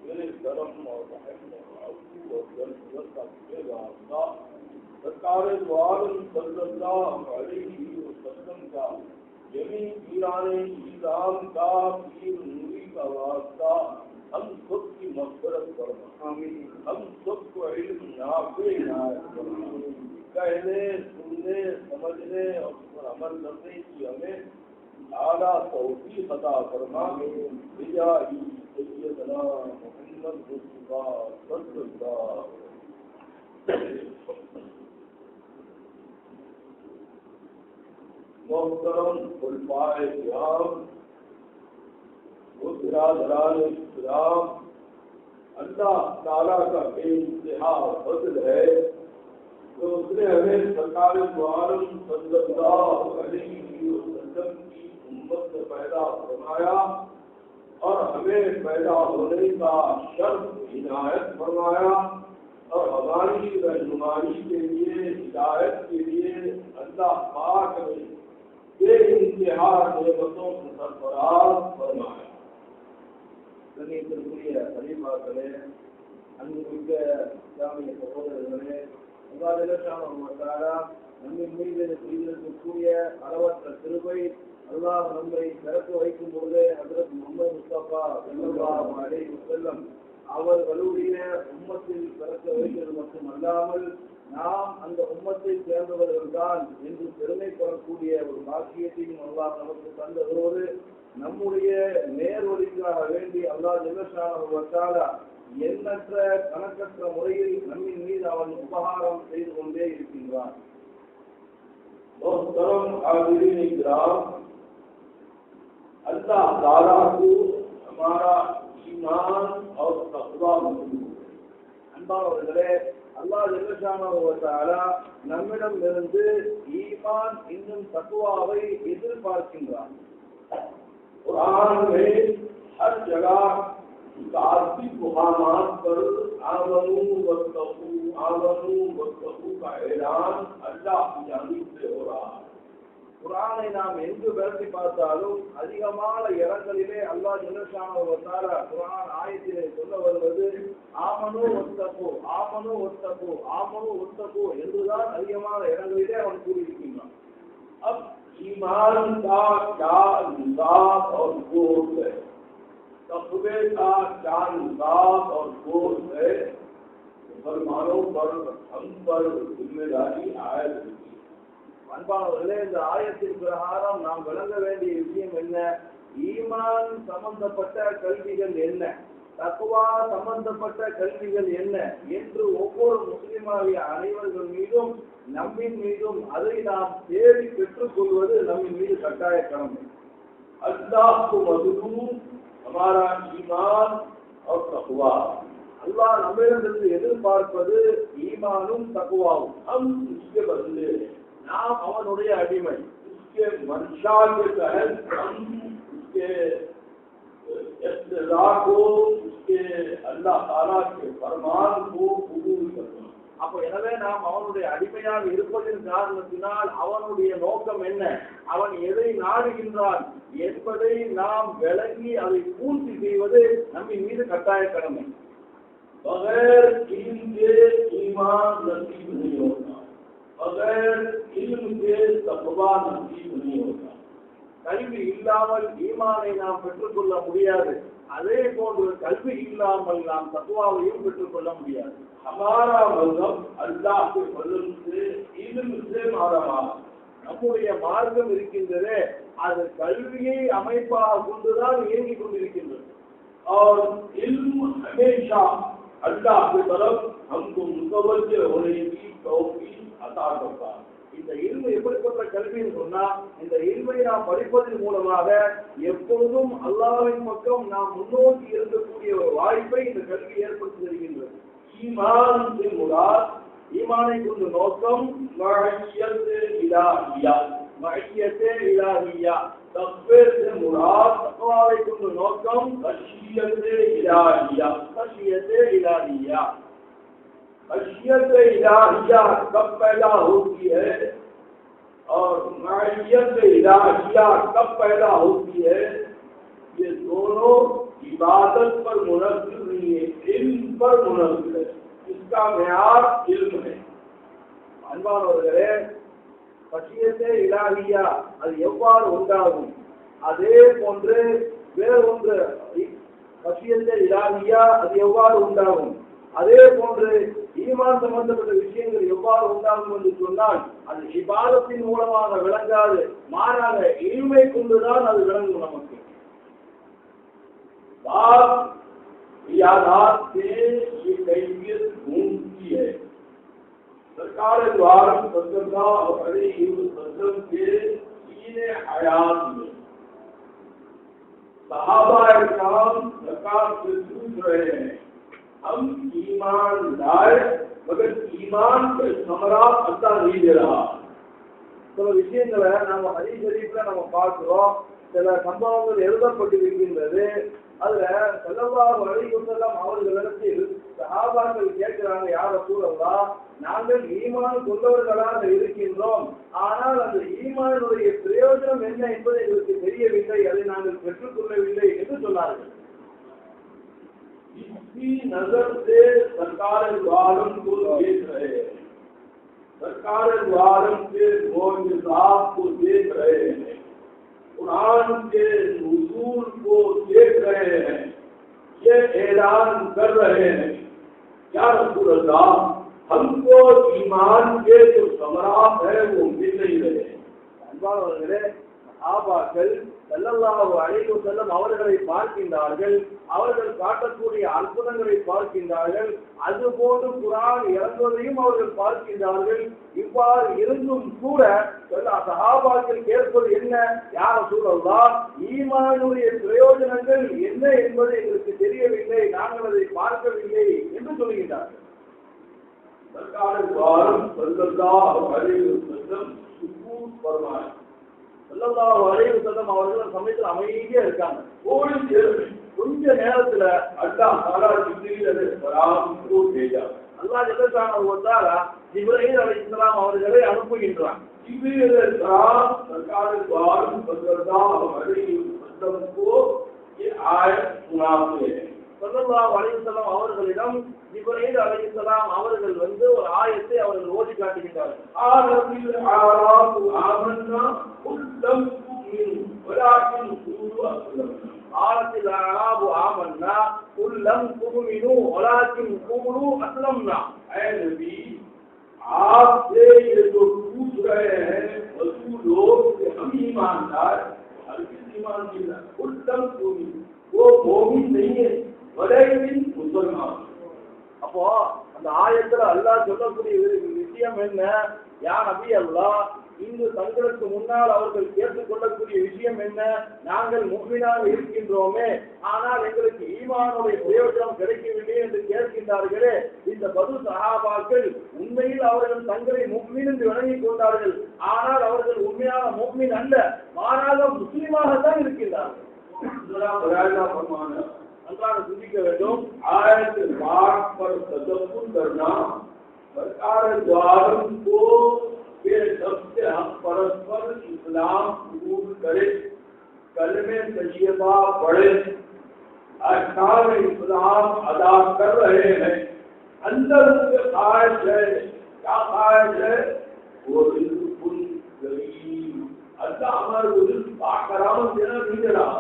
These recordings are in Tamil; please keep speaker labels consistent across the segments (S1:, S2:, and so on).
S1: मेरे धर्म और सरकार द्वारम सल्लल्लाहु अलैहि वसल्लम का यमी पीराने इस्लाम का पीर नूरी का वास्ता हम सब की मग़फ़िरत फरमा। हम सबको इल्म नाफ़े इनायत फरमा। कहने सुनने समझने और अमल करने की हमें आला तौफीक़ अता फरमा। बिजाही सय्यदना मुहम्मद मुस्तफ़ा सल्लल्लाहु मोहतरम खुलफाए किराम, मुतरादरान इस्लाम, अल्लाह ताला का बेइंतहा फज़ल है तो उसने हमें सरकार द्वारम सल्लल्लाहु अलैहि वसल्लम की उम्मत से पैदा फरमाया और हमें पैदा होने का शर्फ इनायत फरमाया और हमारी रहनुमाई के लिए हिदायत के लिए अल्लाह पाक ने बेइंतहा नेमतों से सरफराज फरमाया। கண்ணியத்திற்குரிய அலிமாக்களே, அன்புமிக்க இஸ்லாமிய சகோதரர்களே, அல்லாஹ் ஜல்லஷானஹு வ தஆலா நம்மின் மீது செய்திருக்கக்கூடிய அளவற்ற கிருபை, அல்லாஹ் நம்மை பிறக்க வைக்கும் பொழுதே ஹஜ்ரத் முஹம்மது முஸ்தபா ஸல்லல்லாஹு அலைஹி வஸல்லம் அவர்களுடைய உம்மத்தில் பிறக்க வைத்தது மட்டுமல்லாமல் நாம் அந்த உம்மத்தை சேர்ந்தவர்கள்தான் என்று பெருமைப்படக்கூடிய ஒரு பாக்கியத்தையும் அல்லாஹ் நமக்கு தந்ததோடு நம்முடைய நேர்வழிக்காக வேண்டி அல்லாஹ் ஜல்லஷானஹு வ தஆலா எண்ணற்ற கணக்கற்ற முறையில் நம்மின் மீது அவன் உபகாரம் செய்து கொண்டே இருக்கின்றான். अल्लाह ताला को हमारा ईमान और तक़वा मंजूर है। அன்பானவர்களே, அல்லாஹ் ஜல்லஷானஹு வ தஆலா நம்மிடமிருந்து ஈமான் இன்னும் தக்வாவை எதிர்பார்க்கின்றான். कुरान में हर जगह काफी मुकामात पर आमनू वत्तकू का ऐलान अल्लाह की जानिब से हो रहा है। குர்ஆனை நாம் எங்கு விரட்டி பார்த்தாலும் அதிகமான இடங்களிலே அல்லாஹ் ஜல்லஷானஹு வ தஆலா குர்ஆன் ஆயத்திலே சொல்ல வருவது ஆமனு வத்தகு ஆமனு வத்தகு ஆமனு வத்தகு என்றுதான் அதிகமான இடங்களிலே அவன் கூறியிருக்கின்றான். अब ईमान का क्या निजात और कोर्स है, तक़वे का क्या निजात और कोर्स है, मुसलमानों पर हम पर जिम्मेदारी आयत है। அன்பானவர்களே, இந்த ஆயத்தின் பிரகாரம் நாம் விளங்க வேண்டிய விஷயம் என்ன? ஈமான் சம்பந்தப்பட்ட கல்விகள் என்ன, தக்வா சம்பந்தப்பட்ட கல்விகள் என்ன என்று ஒவ்வொரு முஸ்லிமாகிய அனைவர்கள் மீதும் நம்மின் மீதும் அதை நாம் தேடி பெற்றுக் கொள்வது நம்மின் மீது கட்டாய கடமை. அல்லாஹ் ஹமாரா ஈமான் और तक़वा, அல்லாஹ் நம்மிடமிருந்து எதிர்பார்ப்பது ஈமானும் தக்வாவும். हम इसके बदले நாம் அவனுடைய அடிமை. इसके मंशा के तहत हम उसके इक़्तिदा को, उसके अल्लाह ताला के फरमान को कबूल करना. அப்போ எனவே நாம் அவனுடைய அடிமையாக இருப்பதின் காரணத்தினால் அவனுடைய நோக்கம் என்ன, அவன் எதை நாடுகின்றான் என்பதை நாம் விளங்கி அதை பூர்த்தி செய்வது நம்மின் மீது கட்டாய கடமை. बगैर इल्म के ईमान नसीब नहीं होता, बगैर इल्म के तक़वा नसीब नहीं होता. கல்வி இல்லாமல் ஈமானை நாம் பெற்றுக்கொள்ள முடியாது. அதே போன்று கல்வி இல்லாமல் நாம் தக்வாவையும் பெற்றுக்கொள்ள முடியாது. हमारा मज़हब अल्लाह के फज़ल से इल्म से मारा நம்முடைய மார்க்கம் இருக்கின்றதே அது கல்வியை அமைப்பாக கொண்டுதான் இயங்கிக் கொண்டிருக்கின்றது. और इल्म हमेशा अल्लाह की तरफ हमको मुतवज्जह होने की तौफीक अता करता है. இந்த இல்மு எப்படிப்பட்ட கல்வின்னு சொன்னா, இந்த இல்மை நாம் படிப்பதன் மூலமாக எப்பொழுதும் அல்லாஹ்வின் பக்கம் நாம் முன்னோக்கி இருக்கக்கூடிய ஒரு வாய்ப்பை இந்த கல்வி ஏற்படுத்தி தருகின்றது. ஈமான் से मुराद, ஈமானை கொண்டு நோக்கம் மஅய்யத் இலாஹியா, மஅய்யத் இலாஹியா. தக்வே से मुराद, தக்வாவை கொண்டு நோக்கம் खशियत इलाहिया, खशियत इलाहिया. खशियत इलाहिया कब पैदा होती है और मअय्यत इलाहिया कब पैदा होती है? ये दोनों इबादत पर मुनज़्ज़िल नहीं है, इल्म पर मुनज़्ज़िल है। इसका मेयार इल्म है। அன்பானவர்களே, பஷியத்தே இலாஹியா அது எவ்வாறு உண்டாகும், அதே போன்று வேறொன்று பஷியத்தே இலாஹியா அது எவ்வாறு உண்டாகும், அதே போன்று ஈமான் சம்பந்தப்பட்ட விஷயங்கள் எவ்வாறு உண்டாகும் என்று சொன்னால் அது இபாதத்தின் மூலமாக விளங்காது, மாறாக இல்மை கொண்டுதான் அது விளங்கும். நமக்கு सरकार द्वारा सल्लल्लाहु अलैहि वसल्लम के सीने हयात में सहाबा इकराम ज़कात से पूछ रहे हैं, हम ईमान लाए मगर ईमान के समरा अल्लाह नहीं दे रहा। சில விஷயங்களை நம்ம ஹதீஸ் ஷரீஃப்ல நம்ம பார்க்கிறோம், சில சம்பவங்கள் எழுதப்பட்டிருக்கின்றது. அதுல ஸல்லல்லாஹு அலைஹி வஸல்லம் அவர்களிடத்தில் சஹாபாக்கள் கேட்கிறாங்க, யா ரசூலல்லாஹ், நாங்கள் ஈமான் கொண்டவர்களாக இருக்கின்றோம், ஆனால் அந்த ஈமானுடைய பிரயோஜனம் என்ன என்பது எங்களுக்கு தெரியவில்லை, அதை நாங்கள் பெற்றுக்கொள்ளவில்லை என்று சொன்னார்கள். इसकी नजर से सरकार द्वारम को देख रहे हैं, सरकार द्वारम के मोअज़्ज़ात को देख रहे हैं, कुरान के नुज़ूल को देख रहे हैं, ये ऐलान कर रहे हैं, या रसूल अल्लाह, हमको ईमान के जो समरात है वो मिल नहीं रहे। அன்பானவர்களே, சஹாபாக்கள் ஸல்லல்லாஹு அலைஹி வஸல்லம் அவர்களை பார்க்கின்றார்கள், அவர்கள் காட்டக்கூடிய அற்புதங்களை பார்க்கின்றார்கள், அதுபோன்று குர்ஆன் இறங்குவதையும் அவர்கள் பார்க்கின்றார்கள். இவ்வாறு இருந்தும் கூட சஹாபாக்கள் கேட்பது என்ன, யா ரசூலல்லாஹ், ஈமானுடைய பிரயோஜனங்கள் என்ன என்பது எங்களுக்கு தெரியவில்லை, நாங்கள் அதை பார்க்கவில்லை என்று சொல்கின்றார்கள். सरकार द्वारा सल्लल्लाहु अलैहि वसल्लम सुकून फरमाए, ஸல்லல்லாஹு அலைஹி வஸல்லம் அவர்கள் சமயத்தில் அமைதியா இருக்காங்க. கொஞ்ச நேரத்துல அல்லாஹ் தஆலா ஜிப்ரீல் அலைஹிஸ்ஸலாம் को भेजा, அல்லாஹ் ஜல்லல்லாஹு வ தஆலா ஜிப்ரீல் அலைஹிஸ்ஸலாம் அவர்களை அனுப்புகின்றார். ஜிப்ரீல் அலைஹிஸ்ஸலாம் सरकार द्वारा सल्लल्लाहु अलैहि वसल्लम को ये आयत सुनाते हैं। ஸல்லல்லாஹு அலைஹி வஸல்லம் அவர்களிடம் ஜிப்ரீல் அலைஹிஸ்ஸலாம் அவர்கள் வந்து ஒரு ஆயத்தை அவர்கள் ஓதி காட்டுகின்றார்கள். ஆரபில் ஆராபு ஆமன்னா குல்லம் துமினு வலாக்கின் குலு அஸ்லம்னா, ஆரபில் ஆராபு ஆமன்னா குல்லம் துமினு வலாக்கின் குலு அஸ்லம்னா। ऐ नबी, आपसे ये जो पूछ रहे हैं वसू लोग कि हम ईमानदार, हर किसी ईमान की ना कुल्लम तुमिनु, वो मोमिन नहीं है, वलाकिन मुसलमान। அப்போ அந்த ஆயத்துல அல்லாஹ் சொல்லக்கூடிய விஷயம் என்ன, யா நபி அல்லாஹ், இங்கு தங்களுக்கு முன்னால் அவர்கள் கேட்டுக்கொள்ளக்கூடிய விஷயம் என்ன, நாங்கள் முஃமினாக இருக்கின்றோமே, ஆனால் எங்களுக்கு ஈமானுடைய பிரயோஜனம் கிடைக்கவில்லை என்று கேட்கின்றார்களே, இந்த பது சஹாபாக்கள் உண்மையில் அவர்கள் தங்களை முஃமின் என்று வணங்கிக் கொண்டார்கள், ஆனால் அவர்கள் உண்மையான முஃமின் அல்ல, மாறாக முஸ்லிமாகத்தான் இருக்கின்றார்கள்। அன்றாட சிந்திக்க வேண்டும்। आयत बात पर तदब्बुर करना, सरकार द्वारम को के सबसे हम परस्पर इस्लाम कबूल करें, कलमे तैयबा पढ़े, अहकाम इस्लाम अदा कर रहे हैं, अंदर उनके ख्वाहिश है, क्या ख्वाहिश है, वो बिल्कुल गरीब, अल्लाह हमारे को बाकरामत देना नहीं दे रहा।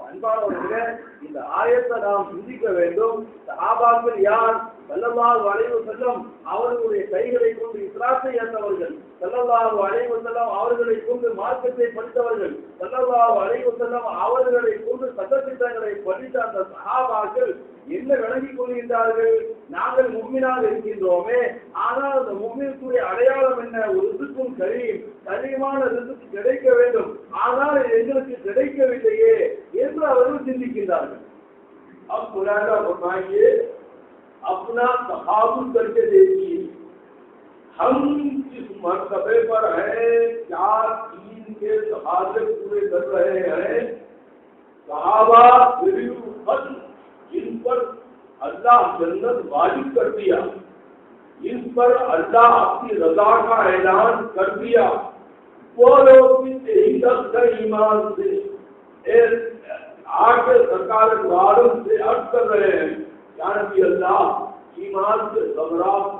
S1: அன்பானவர்களே, இந்த ஆயத்தை நாம் சிந்திக்க வேண்டும்। சஹாபாக்கள் யார்? ஸல்லல்லாஹு அலைஹி வஸல்லம் அவர்களுடைய கைகளை கொண்டு இஸ்லாத்தை ஏற்றவர்கள், ஸல்லல்லாஹு அலைஹி வஸல்லம் அவர்களை கொண்டு மார்க்கத்தை படித்தவர்கள், ஸல்லல்லாஹு அலைஹி வஸல்லம் அவர்களை கொண்டு சட்டத்திட்டங்களை படித்த அந்த சஹாபாக்கள் என்ன விளங்கிக் கொள்கின்றார்கள், நாங்கள் முஃமினாக இருக்கின்றோமே, ஆனால் அந்த முஃமினுடைய அடையாளம் என்ன, ஒரு ரிஸ்க்கும் கரீம், கரீமான ரிஸ்க் கிடைக்க வேண்டும், ஆனால் எங்களுக்கு கிடைக்கவில்லையே என்று அவர்கள் சிந்திக்கின்றார்கள்। अब मुलाजा फरमाइए, अपना तफावुल करके देखिए, हम किस मर्तबे पर हैं, क्या दीन के तकाज़े पूरे कर रहे हैं। सहाबा जिन पर अल्लाह जन्नत वाजिब कर दिया, जिन पर अल्लाह अपनी रजा का ऐलान कर दिया, वो लोग भी यही दस्त ईमान से आगे सरकार द्वारों से अर्थ कर रहे हैं यानी कि अल्लाह ईमान से घबराहट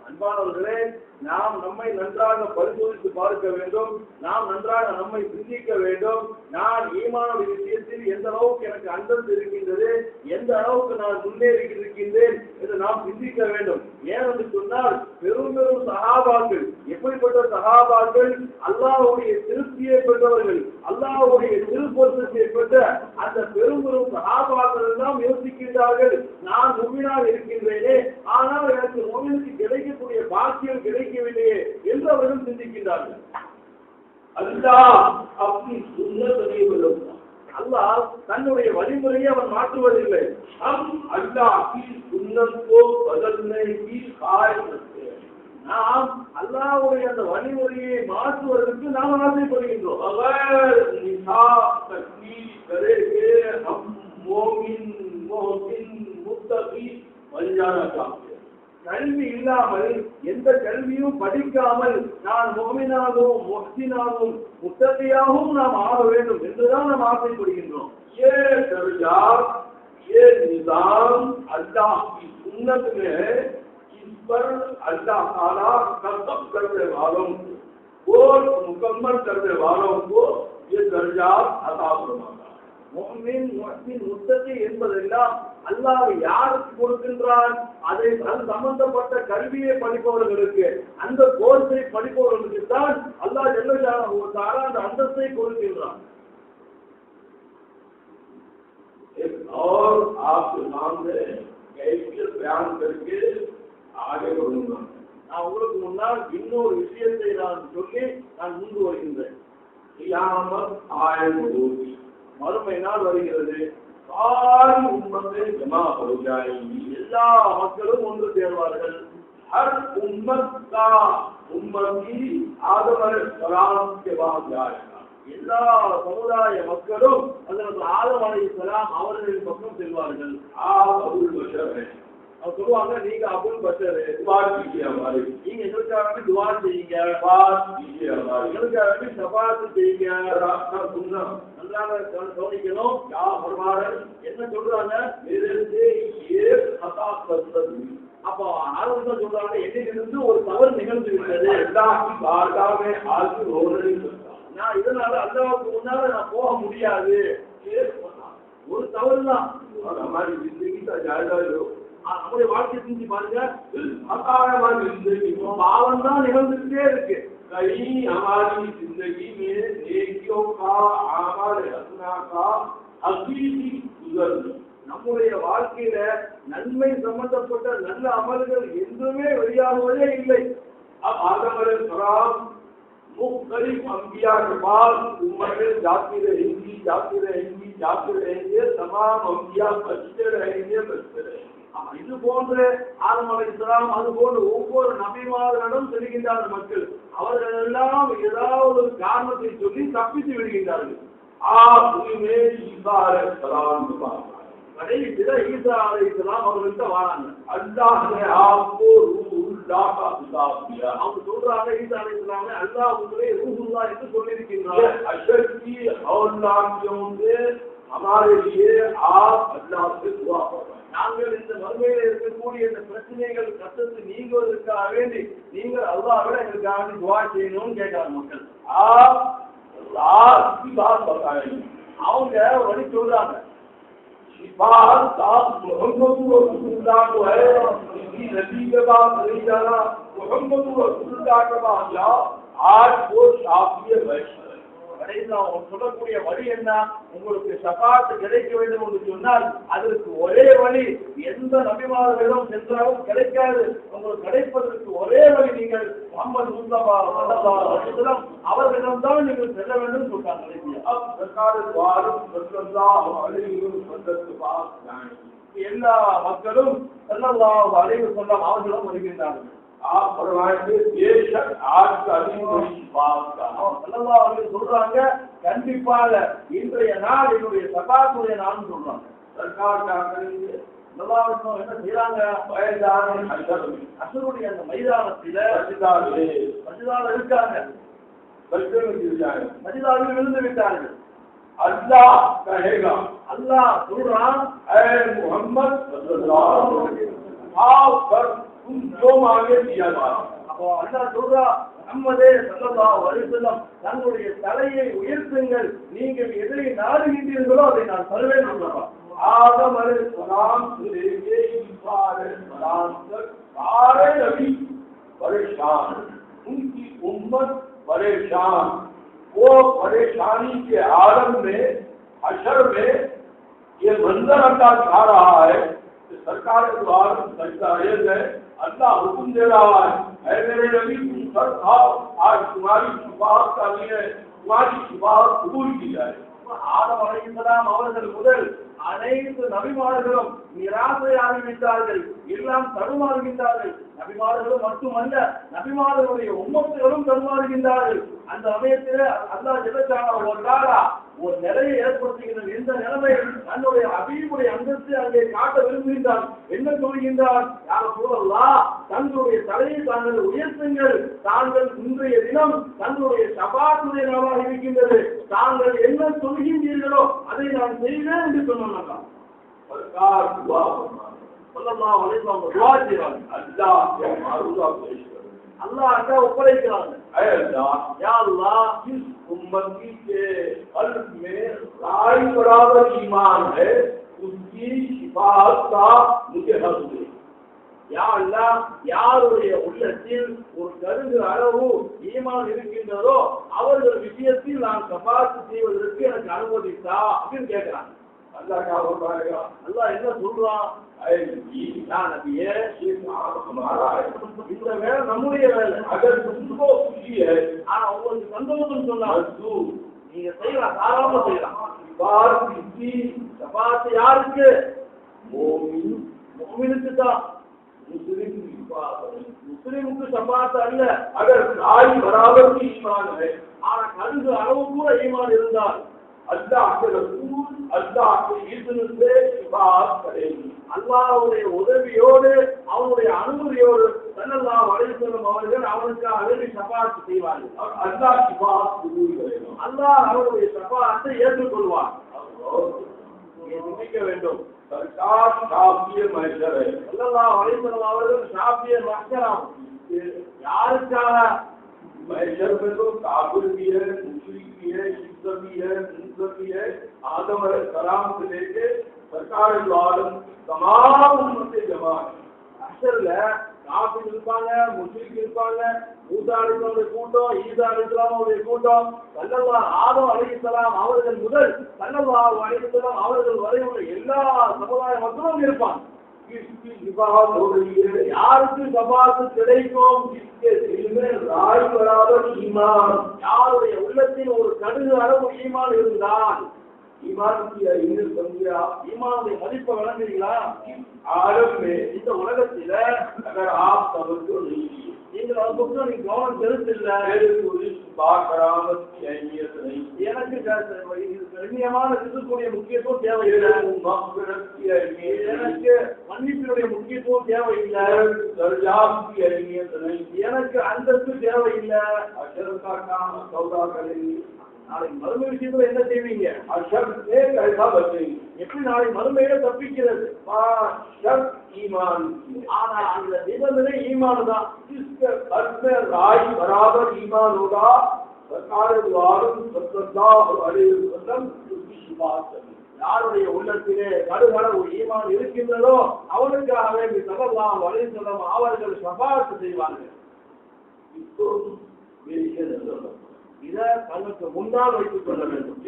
S1: அன்பானவர்களே, நாம் நம்மை நன்றாக பரிசோதித்து பார்க்க வேண்டும். நாம் நன்றாக நம்மை சிந்திக்க வேண்டும். நான் ஈமானுடைய விஷயத்தில் எந்த அளவுக்கு எனக்கு அந்தஸ்து இருக்கின்றது, எந்த அளவுக்கு நான் முன்னேறி இருக்கின்றேன் என்று நாம் சிந்திக்க வேண்டும். ஏனென்று சொன்னால் பெரும் பெரும் சஹாபாக்கள், எப்படிப்பட்ட சஹாபாக்கள், அல்லாஹ்வுடைய திருப்தியை பெற்றவர்கள், அல்லாஹ்வுடைய திருப்பொருத்தத்தை பெற்ற அந்த பெரும் பெரும் சஹாபாக்கள் எல்லாம் யோசிக்கின்றார்கள், நான் முஃமினாக இருக்கின்றேனே, ஆனால் எனக்கு முஃமினுக்கு கிடைக்கக்கூடிய பாக்கியம் கிடைக்கவில்லையே என்று அவர்கள் சிந்திக்கின்றார்கள். அல்லாஹ் அப்படி சுன்னத்தை வழங்குகிறார். அல்லாஹ் தன்னுடைய வழிமுறையை அவன் மாற்றுவதில்லை. அல்லாஹ் சுன்னத்தோ பதல்னைக்கு காரணத்தை நாம் அல்லாஹ்வுடைய அந்த வழிமுறையை மாற்றுவதற்கு நாம் ஆசைப்படுகின்றோம். அவர் நிசா தக்லீஃப் கரேகே ஹம் மோமின் முஹ்சின் முத்தகி வல்ஜானா காஃபிர். கல்வி இல்லாமல், எந்த கல்வியும் படிக்காமல் நான் முஃமினாகவும் முஹ்சினாகவும் முத்தகியாகவும் நாம் ஆக வேண்டும் என்றுதான் நாம் ஆசைப்படுகின்றோம். ये दर्जा ये निजाम अल्लाह की सुन्नत में है, इस पर अल्लाह ताला कसम करने वालों को और मुकम्मल करने वालों को ये दर्जा अता फरमाता है. முஃமின் முஹ்சின் முத்தகி என்பதெல்லாம் அல்லாஹ் யாருக்கு கொடுக்கின்றான்? அதை அது சம்பந்தப்பட்ட கல்வியை படிப்பவர்களுக்கு, அந்த கோர்ஸை படிப்பவர்களுக்கு தான் அல்லாஹ் ஜல்லல்லாஹு தஆலா அந்த அந்தஸ்தை கொடுக்கின்றான். और आपके सामने कैफियत बयान करके आगे बढ़ूंगा. நான் உங்களுக்கு முன்னால் இன்னொரு விஷயத்தை நான் சொல்லி நான் முன்பு வருகின்றேன். கியாமத் ஆயத்தோகி, மறுமை நாள் வருகிறது. सारी उम्मतें जमा हो जाएंगी, எல்லா மக்களும் ஒன்று சேர்வார்கள். हर उम्मत का उम्मती आदम अलैहिस्सलाम के बाद जाएगा. எல்லா சமுதாய மக்களும் ஹஜ்ரத் ஆதம் அலைஹிஸ்ஸலாம் அவர்களின் பக்கம் செல்வார்கள். அபுல் பஷர், அவங்க சொல்லுவாங்க, நீங்க அபுல் பஷர், துஆ कीजिए हमारे, நீங்க எங்களுக்காக துஆ செய்யுங்க, பாத் कीजिए हमारे, எங்களுக்காக ஷஃபாத் செய்யுங்க. ராஸ்தா சுன்னா நன்றாக கவனிக்கணும். யா ஃபர்மாரன் என்ன சொல்றாங்க? मेरे से ये खता करती. அப்போ ஆதம் சொல்றாங்க, என்னிலிருந்து ஒரு தவறு நிகழ்ந்து விட்டது. அல்லாஹ் की बारगाह में हाजिर हो नहीं सकता, நான் இதனால அல்லாஹ்வுக்கு முன்னால நான் போக முடியாது. ஒரு தவறு தான். हमारी जिंदगी का जायजा लो, நம்முடைய வாழ்க்கையை சிந்தி பாருங்க. அகாரமான जिंदगी பாவம் தான் நிகழ்ந்துட்டே இருக்கு. कहीं हमारी जिंदगी में नेकियों का आमाल हसना का हकीकी गुजर, நம்முடைய வாழ்க்கையில நன்மை சம்பந்தப்பட்ட நல்ல அமல்கள் எதுவுமே வெளியாகுவதே இல்லை. अब आदम अलैहिस्सलाम मुख्तलिफ अंबिया के बाद उम्मतें जाती रहेंगी, तमाम अंबिया बचते रहेंगे. இது போன்ற ஆதம் அலைஹிஸ்ஸலாம், அது போன்ற ஒவ்வொரு நபிமார்களும் செல்கின்றார் மக்கள். அவர்கள் எல்லாம் ஏதாவது ஒரு காரணத்தை சொல்லி தப்பித்து விடுகின்றார்கள். கடைசியில ஈசா அலைஹிஸ்ஸலாம் அவர்கள்ட்ட வராங்க. அல்லாஹ் ने आपको रूहुल्लाह का खिताब दिया. அவங்க சொல்றாங்க, ஈசா அலைஹிஸ்ஸலாம் அல்லாஹ் உங்களை रूहुल्लाह என்று சொல்லியிருக்கிறார். अशर की औलादियों से हमारे लिए आप अल्लाह से दुआ करें. நாங்கள் இந்த மறுமையில இருக்கக்கூடிய இந்த பிரச்சனைகள் கஷ்டத்தை நீங்குவதற்காக வேண்டி நீங்கள் அல்லாஹ்விட எங்களுக்காக துஆ செய்யணும்னு கேட்கிறாங்க மக்கள். அவங்க வழி சொல்றாங்க, बात साफ मोहम्मद रसूलुल्लाह को है, किसी नबी के पास नहीं जाना, मोहम्मद रसूलुल्लाह के पास जाओ. आज वो शाफिए वैश्य சொல்லக்கூடிய வழி என்ன? உங்களுக்கு ஷஃபாத் கிடைக்க வேண்டும் என்று சொன்னால் அதற்கு ஒரே வழி, எந்த நபிமார்களிடம் சென்றாலும் கிடைக்காது. உங்களுக்கு கிடைப்பதற்கு ஒரே வழி, நீங்கள் முஹம்மது முஸ்தபா ஸல்லல்லாஹு அலைஹி வஸல்லம் அவர்களிடம் தான் நீங்கள் செல்ல வேண்டும் சொல்றாங்க. எல்லா மக்களும் ஸல்லல்லாஹு அலைஹி வஸல்லம் அவர்களிடம் வருகின்றார்கள். आप फरमाएंगे बेशक आज का दिन बड़ी बात का अल्लाह ने சொல்றாங்க, கண்டிப்பாக இன்றைய நாள் என்னுடைய ஷஃபாத்துடைய நாள்னு சொல்றாங்க. सरकार क्या करेंगे? अल्लाह என்ன செய்றாங்க? मैदान हशर, ஹஷருடைய அந்த மைதானத்தில சஜிதால இருக்காங்க. பல்கே में गिर जाए, சஜிதாவில் விழுந்து விட்டார்கள். अल्लाह कहेगा, अल्लाह सुन मोहम्मद आप पर तुम जो मांगे दिया जाए. அப்போ அல்லாஹ் சொல்றா, முஹம்மதே ஸல்லல்லாஹு அலைஹி வஸல்லம் தன்னுடைய தலையை உயர்த்துங்கள், நீங்கள் எதை நாடுகின்றீர்களோ அதை நான் தருவேன் சொல்றான். आदम अलैहिस्सलाम से लेके ईसा अलैहिस्सलाम तक सारे नबी परेशान, उनकी उम्मत परेशान. वो परेशानी के आलम में, हशर में ये मंजर अल्लाह दिखा रहा है कि सरकार द्वार सरकार है, अल्लाह हुक्म दे रहा है, ऐ मेरे नबी तुम सर खाओ, आज तुम्हारी शिफाअत का लिए तुम्हारी शिफाअत कबूल की जाए. ஆதம் அலைஹிஸ்ஸலாம் அவர்கள் முதல் அனைத்து நபிமார்களும் நிராசையாகிவிட்டார்கள், எல்லாம் தடுமாறுகின்றார்கள். நபிமார்களும் மட்டுமல்ல, நபிமார்களுடைய உம்மத்துகளும் தடுமாறுகின்றார்கள். அந்த சமயத்தில் அல்லாஹ் ஜல்லல்லாஹு தஆலா ஒரு நிலையை ஏற்படுத்துகின்ற இந்த நிலைமை தன்னுடைய ஹபீபுடைய அந்தஸ்தை அங்கே காட்ட விரும்புகின்றான். என்ன சொல்கின்றான்? யா ரசூலல்லாஹ், தங்களுடைய தலையை தாங்கள் உயர்த்துங்கள், தாங்கள் இன்றைய தினம் தங்களுடைய ஷஃபாஅத்துடைய நாளாக இருக்கின்றது, தாங்கள் என்ன சொல்கின்றீர்களோ அதை நான் செய்வேன் என்று சொன்னான். सरकार दुआ सल्लल्लाहु अलैहि वसल्लम दुआ செய்றாங்க. அல்லாஹ் மாருதா பேசுறாங்க, அல்லாஹ் அங்க ஒப்படைக்கிறாங்க. ऐ अल्लाह, या अल्लाह, जिस उम्मती के कल्ब में राई बराबर ईमान है उसकी शिफाअत का मुझे हक दे. या अल्लाह, யாருடைய உள்ளத்தில் ஒரு கருது அளவு ஈமான் இருக்கின்றதோ அவர்கள் விஷயத்தில் நான் ஷஃபாஅத் செய்வதற்கு எனக்கு அனுமதித்தா அப்படின்னு கேட்கிறாங்க. अल्लाह क्या बताएगा? अल्लाह என்ன சொல்றான்? ऐ नबिये, ये हमारा है, இந்த வேலை நம்முடைய வேலை. अगर तुमको खुशी है, ஆனா உங்களுக்கு சந்தோஷம் சொன்னா நீங்க செய்யலாம், தாராளமா செய்யலாம். बात किसी ஷஃபாஅத் யாருக்கு? முஃமினுக்கு தான். முஸ்லிமுக்கு ஷஃபாஅத் அல்ல. अगर राई बराबर की ईमान है, ஆனா கருது அளவு கூட ஈமான் இருந்தால் अल्लाह के रसूल अल्लाह के इज़्न से शिफाअत करेगी. அல்லாஹ்வுடைய உதவியோடு அவனுடைய அனுமதியோடு ஸல்லல்லாஹு அலைஹி வஸல்லம் அவர்கள் அவனுக்காக ஷஃபாஅத் செய்வார்கள். அல்லாஹ் ஷஃபாஅத் கபூல் கரேगा. அல்லாஹ் அவருடைய ஷஃபாஅத்தை ஏற்றுக்கொள்வார். சிந்திக்க வேண்டும். सरकार ஷாஃபிய மஹ்ஷர் है. ஸல்லல்லாஹு அலைஹி வஸல்லம் அவர்கள் ஷாஃபிய மஹ்ஷராம். யாருக்காக? महशर में तो काफिर भी है, मुशरिक भी है, शिद्दत भी है, मुनकर भी है. आदम अलैहिस्सलाम से लेके सरकार दो आलम तमाम उम्मतें जमा है. महशरல காஃபிர் இருப்பாங்க, முஷ்ரிக் இருப்பாங்க, மூசா அலைஹிஸ்ஸலாமுடைய கூட்டம், ஈசா அலைஹிஸ்ஸலாமுடைய கூட்டம், ஆதம் அலைஹிஸ்ஸலாம் அவர்கள் முதல் ஸல்லல்லாஹு அலைஹி வஸல்லம் அவர்கள் வரை உள்ள எல்லா சமுதாய மக்களும் இருப்பாங்க. யாருக்கு ஷஃபாஅத் கிடைக்கும்? ராய் பராபர் ஈமான், யாருடைய உள்ளத்தில் ஒரு கடுகு அளவு ஈமான் இருந்தால். ஈமானுடைய மதிப்பை வழங்குறீங்களா? ஆரம்பமே இந்த உலகத்தில நீங்கள் அதை பற்றி நீங்க கவனம் செலுத்தல. எனக்கு கண்ணியமான இருக்கக்கூடிய முக்கியத்துவம் தேவையில்லை, எனக்கு மன்னிப்பினுடைய முக்கியத்துவம் தேவையில்லை, எனக்கு அந்தஸ்து தேவையில்லை. நாளைக்கு மறுமை விஷயத்துல என்ன செய்வீங்க? எப்படி நாளைக்கு மறுமையில தப்பிக்கிறது? ஆனா அந்த நிபந்தனை ஈமான் தான். ராய் பராபர் ஈமான் होगा, सरकार द्वारा सल्लल्लाहु अलैहि वसल्लम उसकी शिफाअत करेगी. யாருடைய உள்ளத்திலே கடுகளவு ஈமான் இருக்கின்றதோ அவனுக்காகவே ஸல்லல்லாஹு அலைஹி வஸல்லம் அவர்கள் ஷஃபாஅத் செய்வார்கள். இதை தனக்கு முன்னால் வைத்துக் கொள்ள வேண்டும்.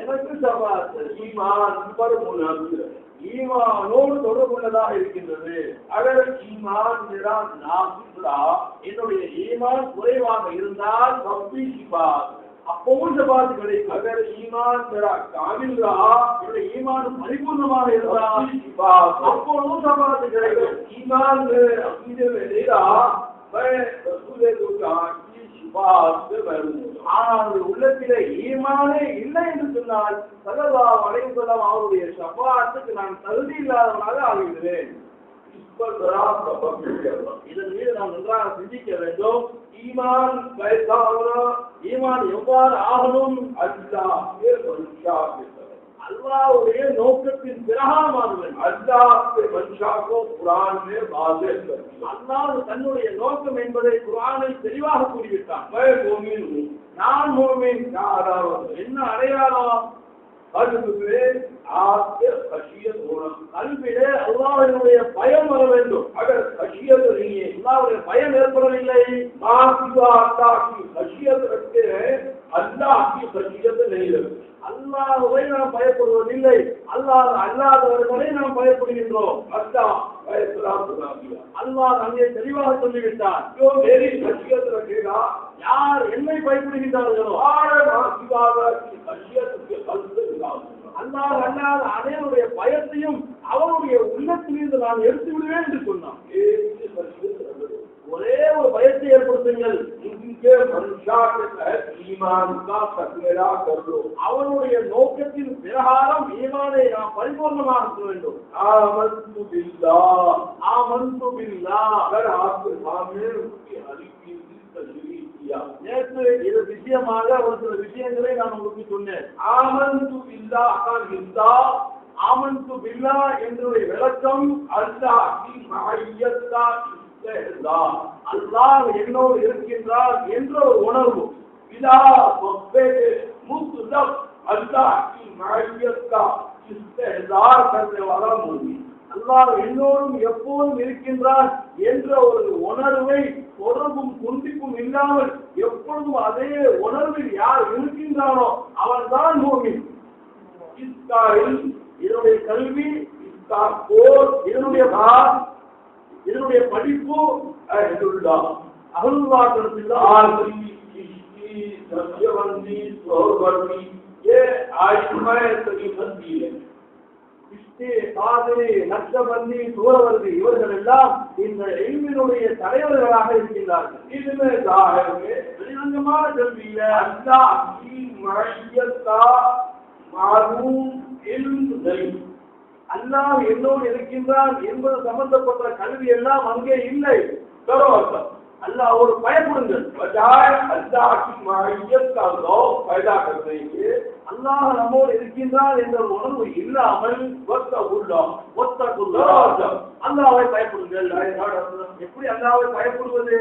S1: எனக்கு ஷஃபாஅத் ஈமான் பரமுனது ஈமானோடு தொடர்புள்ளதாக இருக்கின்றது. அகர் ஈமான் என்னுடைய ஈமான் குறைவாக இருந்தால் அப்பவும் ஷஃபாஅத் கிடைக்கும். அகர் ஈமான் காமில் என்னுடைய ஈமான் பரிபூர்ணமாக இருந்தால் அப்பொழுதும் ஷஃபாஅத் கிடைக்கும். ஈமான் ஆனால் உள்ளத்திலே ஈமானே இல்லை என்று சொன்னால் ஸல்லல்லாஹு அலைஹி வஸல்லம் அவருடைய ஷஃபாஅத்துக்கு நான் தகுதி இல்லாதவனாக ஆகிவிடுவேன். இதன் மீது நாம் நன்றாக சிந்திக்க வேண்டும். ईमान कैसा होना, ஈமான் எவ்வாறு ஆகணும்? அல்லாஹ்வே மன்ஷா அல்லாஹ்வுடைய நோக்கத்தின் பிரகாரமாக வேண்டும். அல்லாஹ்வே மன்ஷாக்கோ குர்ஆன் மே வாஸே அல்லாஹ் தன்னுடைய நோக்கம் என்பதை குர்ஆனில் தெளிவாக கூறிவிட்டான். நான் முஃமின் என்ன அடையாளம்? கல்விலே ஆத்ம கஷியத் ஓரம் கல்விலே அல்லாஹ்வுடைய பயம் வர வேண்டும். அகர் கஷியத் नहीं है அல்லாஹ்வுடைய பயம் ஏற்படவில்லை மாசிவா அல்லாஹ் की கஷியத் रखते हैं अल्लाह की कशियत नहीं रखते. அல்லாஹ்வை நாம் பயப்படுவதில்லை, அல்லாஹ் அல்லாதவர்களை நாம் பயப்படுகின்றோம். அல்லாஹ் அல்லாஹ் அங்கே தெளிவாக சொல்லிவிட்டார், மேரி கஷியத் ரखेगा யார் என்னை பயப்படுகின்றார்களோ அல்லாஹ் அல்லாத அனைவருடைய பயத்தையும் அவருடைய உள்ளத்திலிருந்து நான் எடுத்து விடுவேன் என்று சொன்னான். ஒரே ஒரு பயத்தை ஏற்படுத்துங்கள், அவனுடைய நோக்கத்தின் பிரகாரம் ஈமானை நாம் பரிபூர்ணமாக இருக்க வேண்டும். ஆமன்து பில்லாஹ் ஆமன்து பில்லாஹ் அगर आपके सामने उसकी हल्की सी तशरीह किया நேற்று இது விஷயமாக ஒரு சில விஷயங்களை நான் உங்களுக்கு சொன்னேன். ஆமன்து பில்லாஹ் का हिस्सा ஆமன்து பில்லாஹ் என்ற விளக்கம் அல்லாஹ் की மஹியத் का அல்லாஹ் என்னோடு இருக்கின்றார் என்ற ஒரு உணர்வு. பிலா வக்ஃபே முத்லக் அல்லாஹ் की மஹியத் का இஸ்திஹ்சார் करने वाला मुमिन அல்லாஹ் என்னோடும் எப்போதும் இருக்கின்றார் என்ற ஒரு உணர்வை தொடர்பும் துண்டிப்பும் இல்லாமல் எப்பொழுதும் அதே உணர்வில் யார் இருக்கின்றானோ அவன்தான் முஃமின். இஸ்காயில் இதனுடைய கல்வி, இஸ்கார் கோர் இதனுடைய இதனுடைய படிப்பு அஹ்லுல்லாஹ் தரப்பில் சத்யவந்தி சோர்வர்தி ये आइमाए तरीक़ी है. इस्ते कादरी नक्शबंदी சூரவர்தி இவர்கள் எல்லாம் இந்த இல்மினுடைய தலைவர்களாக இருக்கின்றார்கள். இதுமே ज़ाहिर வெளிரங்கமான கல்வியில அல்லாஹ் की मईयत का मालूम इल्म नहीं. அல்லாஹ் என்னோடு இருக்கின்றான் என்பது சம்பந்தப்பட்ட கல்வி எல்லாம் அங்கே இல்லை. अल्लाह और பயப்படுங்கள். बजाय अल्लाह की माहियत का ज़ौक़ पैदा करने के अल्लाह நம்மோடு இருக்கின்றார் என்ற உணர்வு இல்லாமல் வத்தகுல்லாஹ் அல்லாஹ்வை பயப்படுங்கள். எப்படி அல்லாஹ்வை பயப்படுவது?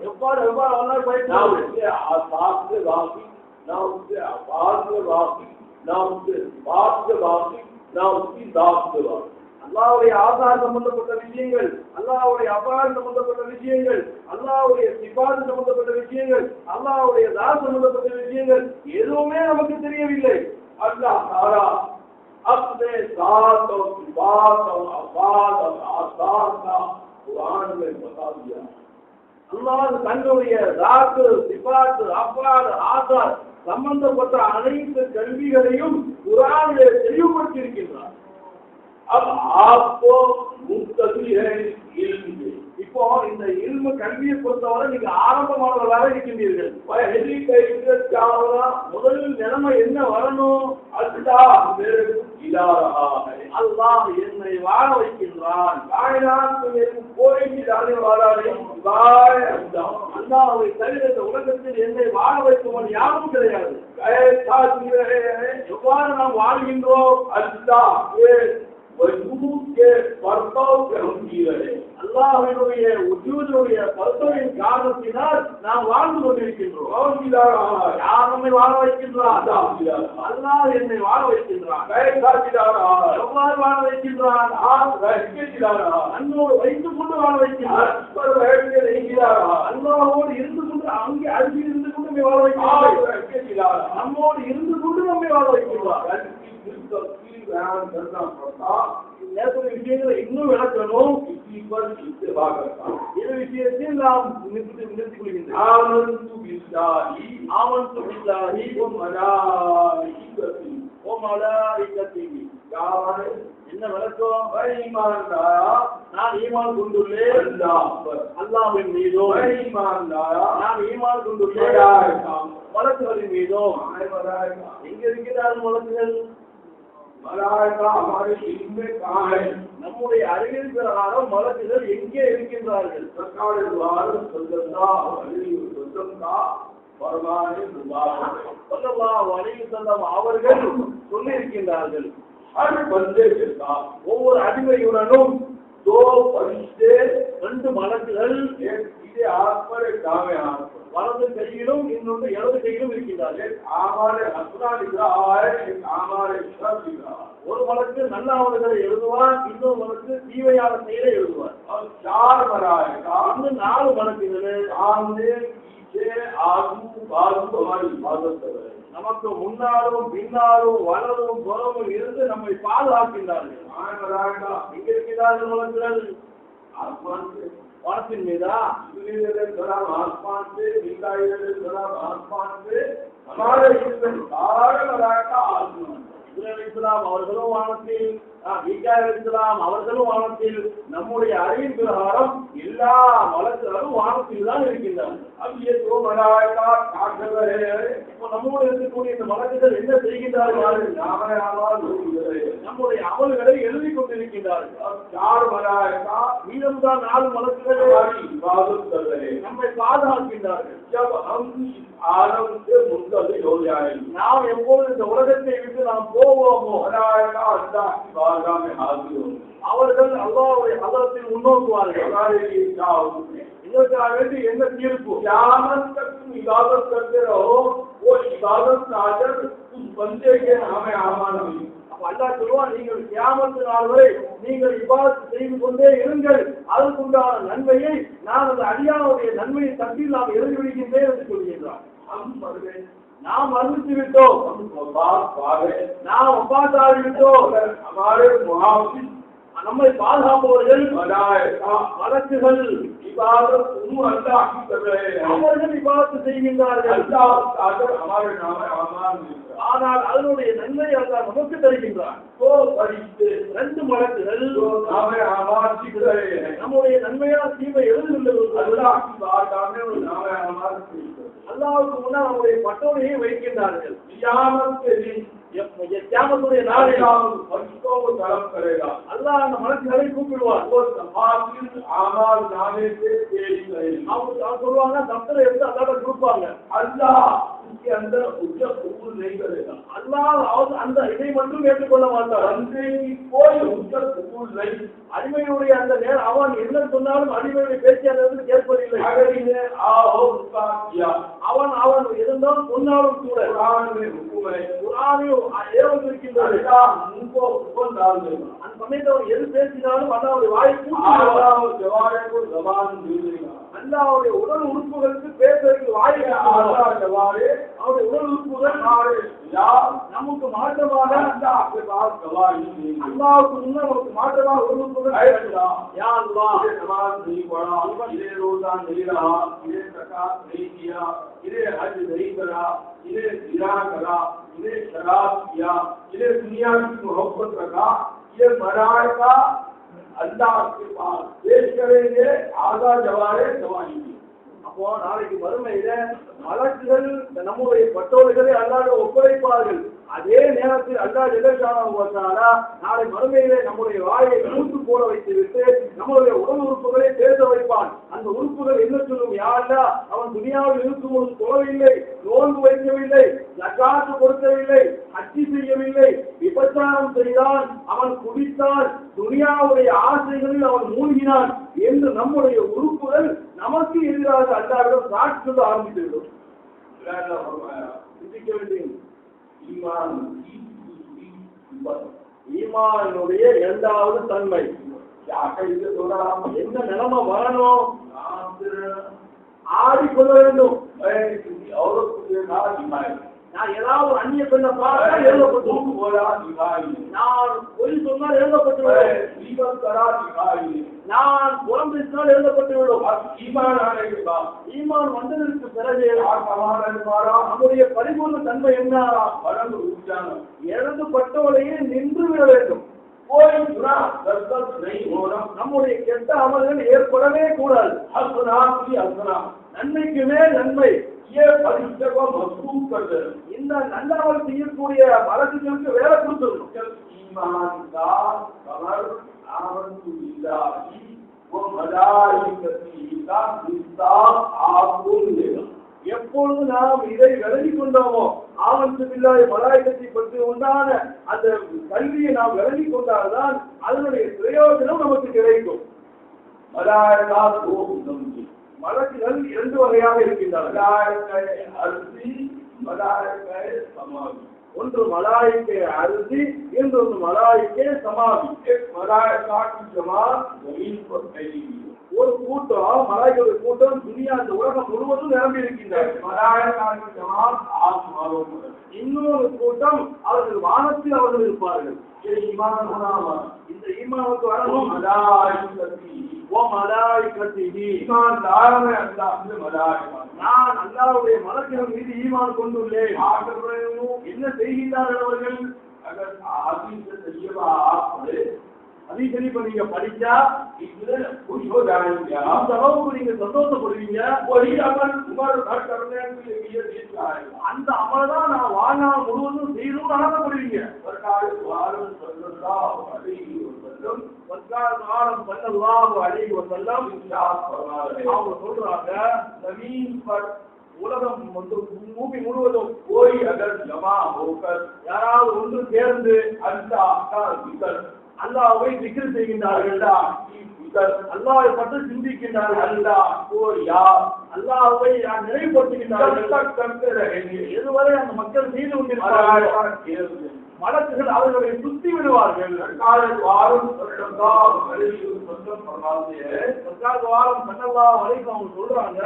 S1: எவ்வாறு அல்லாஹ்வை பயப்படுவது? आसास से वाकिफ ना उसके आवाज से वाकिफ ना उसके बात से वाकिफ ना उसकी दात से वाकिफ. அல்லாஹ்வுடைய ஆசார் சம்பந்தப்பட்ட விஷயங்கள், அல்லாஹ்வுடைய அபார் சம்பந்தப்பட்ட விஷயங்கள், அல்லாஹ்வுடைய சிபாத் சம்பந்தப்பட்ட விஷயங்கள், அல்லாஹ்வுடைய தாத் சம்பந்தப்பட்ட விஷயங்கள் எதுவுமே நமக்கு தெரியவில்லை. அல்லாஹ் தாலா अपने साथ और सिफात और अफाल और आसार का कुरान में बता दिया. அல்லாஹ் தன்னுடைய தாத், சிபாத், அஃபால், ஆசார் சம்பந்தப்பட்ட அனைத்து கல்விகளையும் குர்ஆனிலே தெளிவுபடுத்தி இருக்கின்றார். अब आपको मुक्तदी है इल्म में. இப்போ இந்த இல்மு கல்வியை பொறுத்தவரை நீங்க ஆரம்பமானவர்களாக இருக்கின்றீர்கள். पहली कैफियत क्या होगा? முதல் நிலைமை என்ன வரணும்? अल्लाह मेरे को जिला रहा है. अल्लाह என்னை வாழ வைக்கின்றான். कायनात में मेरे को कोई जिलाने वाला नहीं सिवाय अल्लाह. அல்லாஹ்வை தவிர இந்த உலகத்தில் என்னை வாழ வைப்பவன் யாரும் கிடையாது. ऐसा जी रहे हैं எவ்வாறு நாம் வாழ்கின்றோம்? अल्लाह के वजूद के परतव पे हम जी रहे हैं. அல்லாஹ்வுடைய வஜூதுடைய பரத்தவின் காரணத்தினால் நாம் வாழ்ந்து கொண்டிருக்கின்றோம். யார் நம்மை வாழ வைக்கின்றார்? அல்லாஹ் என்னை வாழ வைக்கின்றான். எவ்வாறு வாழ வைக்கின்றான்? அன்னோடு வைத்துக் கொண்டு வாழ வைக்கின்றான். அல்லாஹோடு இருந்து கொண்டு அங்கே அருகில் இருந்து கொண்டு வாழ வைக்கின்றான். நம்மோடு இருந்து கொண்டு நம்மை வாழ வைக்கின்றான். விஷயங்களை இன்னும் விளக்கணும். இது விஷயத்தில் நாம் நிறுத்திக் கொள்கின்றோம். ஆமன்து பில்லாஹி வ மலாயிகத்திஹி வ மலாயிகத்திஹி. என்ன விளக்கம்? நான் ஈமான் கொண்டுள்ளேன் அல்லாஹ்வின் மீதும், நான் ஈமான் கொண்டுள்ளேன் மலக்குகளின் மீதும். எங்க இருக்கிறார்கள் மலக்குகள்? நம்முடைய அறிவியல் பிரகாரம் மலக்குகள் எங்கே இருக்கின்றார்கள்? அவர்கள் சொல்லி இருக்கின்றார்கள், ஒவ்வொரு அடிமையுடனும் ரெண்டு மலக்குகள் வலது கையிலும் இன்னொன்று இடது கையிலும் இருக்கின்றார்கள். ஒரு மலக்கு நல்லாவதுகளை எழுதுவார், இன்னொரு மலக்கு தீவையான செயலை எழுதுவார். இன்னும் 4 மலக்குகள் நமக்கு முன்னாலும் பின்னாலும் வலதும் புறமும் இருந்து நம்மை பாதுகாக்கின்றார்கள். எங்க இருக்கிறார்கள் மலக்குகள்? வானத்தின் மீதா? அவர்களும் வானத்தில், அவர்களும் வானத்தில். நம்முடைய அறிவின் பிரகாரம் எல்லா மலக்குகளும் வானத்தில் தான் இருக்கின்றார்கள். நம்மோடு இருக்கக்கூடிய இந்த மலக்குகள் என்ன செய்கின்றார்கள்? நம்முடைய அமல்களை எழுதி கொண்டிருக்கின்றார்கள். மீதம்தான் 4 மலக்குகள் நம்மை பாதுகாக்கின்றார்கள். நாம் எப்போது இந்த உலகத்தை விட்டு நாம் போவோமோ அவர்கள் அல்லாஹ்வுடைய ஹதரத்தில் முன்னோக்குவார்கள். இதற்காக வேண்டி என்ன தீர்ப்பு? இபாதத் करते रहो, वो इबादत आकर उस बंदे के नामे आमाना नहीं. அல்லாஹ் சொல்வான், நீங்கள் கியாமத் நாள் வரை நீங்கள் இபாதத் செய்து கொண்டே இருங்கள், அதற்குண்டான நன்மையை நான் அந்த அடியானுடைய நன்மையை தட்டில் நாம் எழுதி விடுகின்றேன் என்று சொல்கின்றார். நாம் அறிவித்து விட்டோம், நாம் ஒப்பாத்தாகிவிட்டோம். நம்மை பாதுகாப்பவர்கள் மலக்குகள் அவர்கள் இபாதத் செய்கின்றார்கள். ஆனால் அதனுடைய நன்மை அல்லாஹ் நமக்கு தருகின்றார். 2 மலக்குகள் நம்முடைய நன்மையான தீமை எழுதுகின்றது. அல்லாஹ்வுக்கு முன்னால் நம்முடைய பட்டோலையை வைக்கின்றார்கள். கியாமத்துடைய நாளில் அல்லாஹ் அந்த மலக்குகளை கூப்பிடுவார். அவங்க சொல்லுவாங்க, தப்தரை எடுத்து அல்லாஹ்ட்ட கொடுப்பாங்க. அல்லாஹ் அந்த இதை மட்டும் ஏற்றுக்கொள்ள மாட்டார். அடிமையுடைய அந்த நேரம் அவன் என்ன சொன்னாலும் அடிமையுடைய பேச்சியாளர்கள் கேட்பதில்லை. அவன் இருந்தாலும் சொன்னாலும் கூட அந்த சமயத்தை அவர் எது பேசினாலும் அல்லாவுடைய வாய்ப்பு அல்லாவுடைய உடல் உறுப்புகளுக்கு பேசுறதுக்கு வாய்ப்பு. அவருடைய உடல் உறுப்புகள் நமக்கு மாற்றமாக அல்லாவுக்கு முன்ன நமக்கு மாற்றமாக உடல் உறுப்புகள் इन्हें शराब किया, इन्हें दुनिया की मोहब्बत रखा, ये मलाइका अल्लाह के पास पेश करेंगे, आधा जवारे दवाएंगे. அப்போ நாளைக்கு மறுமையில மலக்குகள் நம்முடைய பட்டோலைகளை அல்லாஹ்விடம் ஒப்படைப்பார்கள். அதே நேரத்தில் அல்லாஹ் ஜல்லஷானஹு வ தஆலா நாளை மறுமையிலே நம்முடைய வாயை மூட்டு போட வைத்துவிட்டு நம்முடைய உடல் உறுப்புகளை பேச வைப்பான். அந்த உறுப்புகள் என்ன சொல்லும்? யா அல்லாஹ், அவன் துனியாவில் இருக்கும்போது தொழவில்லை, நோன்பு வைக்கவில்லை, ஜகாத் கொடுக்கவில்லை, ஹஜ் செய்யவில்லை, விபச்சாரம் செய்தான், அவன் குடித்தான், துனியாவுடைய ஆசைகளில் அவன் மூழ்கினான் என்று நம்முடைய உறுப்புகள் நமக்கு எதிராக அல்லாஹ்விடம் சாட்சி சொல்ல ஆரம்பித்துவிடும். சிந்திக்க வேண்டும். ஈமானுடைய 2வது தன்மை என்ன நிலைமை வரணும்? ஆடிக்கொள்ள வேண்டும். நான் ஏதாவது அந்நிய பெண்ணை பார்த்தா எழுதப்பட்டு, நான் பொய் சொன்னால் எழுதப்பட்டு, நான் புறம் பேசினால் எழுதப்பட்டு விடும். ஈமான் வந்ததற்கு பிறகு நம்முடைய பரிபூர்ண தன்மை என்ன? எழுதப்பட்டவளையே நின்று விட வேண்டும். நம்முடைய கெட்ட அமல்கள் ஏற்படவே கூடாது. நன்மைக்கு மேல் நன்மை, ये परीक्षा को मजबूत कर दे இந்த நல்லவர்கள் செய்யக்கூடிய மலக்குகளுக்கு வேலை கொடுத்துடணும் ईमानदार कमर आमन्तुबिल्लाहि वो मलाइकती का विस्तार आपको मिलेगा எப்பொழுது நாம் இதை விளங்கிக் கொண்டோமோ ஆமன்துபில்லாஹி மலாயிகத்தை பற்றி உண்டான அந்த கல்வியை நாம் விளங்கிக் கொண்டால்தான் அதனுடைய பிரயோஜனம் நமக்கு கிடைக்கும் மலாயிகா தோஹுதம்ஜி மலக்குகள் இரண்டு வகையாக இருக்கின்றன மலாயிகை அர்தி மலாயிகை சமாவி ஒன்று மலாயிகை அர்தி இன்னொன்று மலாயிகை சமாவி மலாயிகா की जमात जमीन पर फैली हुई ஒரு கூட்டம் மலாயிகை கூட்டம் துனியா இந்த உலகம் முழுவதும் நிரம்பி இருக்கின்றது மலாயிகா की जमात आसमानों पर இன்னொரு கூட்டம் அவர்கள் வானத்தில் அவர்கள் இருப்பார்கள் ये ईमान होना இந்த ஈமானுக்கு வரணும் மலாயிகத்தி वो மலாயிகத்திஹி ईमानदार है अल्लाह से मलाइका நான் அல்லாஹ்வுடைய மலக்குகள் மீது ஈமான் கொண்டுள்ளேன் என்ன செய்கிறார்கள் அவர்கள் अगर आदमी से तैयबा आप पढ़े अभी शरीफ நீங்க படிச்சா इसमें खुश हो जाएंगे आप அளவுக்கு நீங்க சந்தோஷப்படுவீங்க वही अमल उमर घर करने के लिए देख रहा है அந்த அமல் தான் நான் வாழ்நாள் முழுவதும் செய்யணும்னு ஆசைப்படுவீங்க सरकार वारम सल्लल्लाहु अलैहि वसल्लम सरकार वारम सल्लल्लाहु अलैहि वसल्लम इरशाद फरमा रहे हैं அவங்க சொல்றாங்க जमीन पर உலகம் பூமி முழுவதும் कोई अगर जमा होकर யாராவது ஒன்று சேர்ந்து अल्लाह का जिक्र அல்லாஹ்வை திக்ர் செய்கின்றார்கள் அல்லாஹ்வை பற்றி சிந்திக்கின்றார்கள் அல்லாஹ் को याद அல்லாஹ்வை நினைவுபடுத்துகின்றார்கள் இதுவரை அந்த மக்கள் செய்து கொண்டிருக்கிறார்கள் மலக்குகள் அவர்களை சுத்தி விடுவார்கள் சொல்றாங்க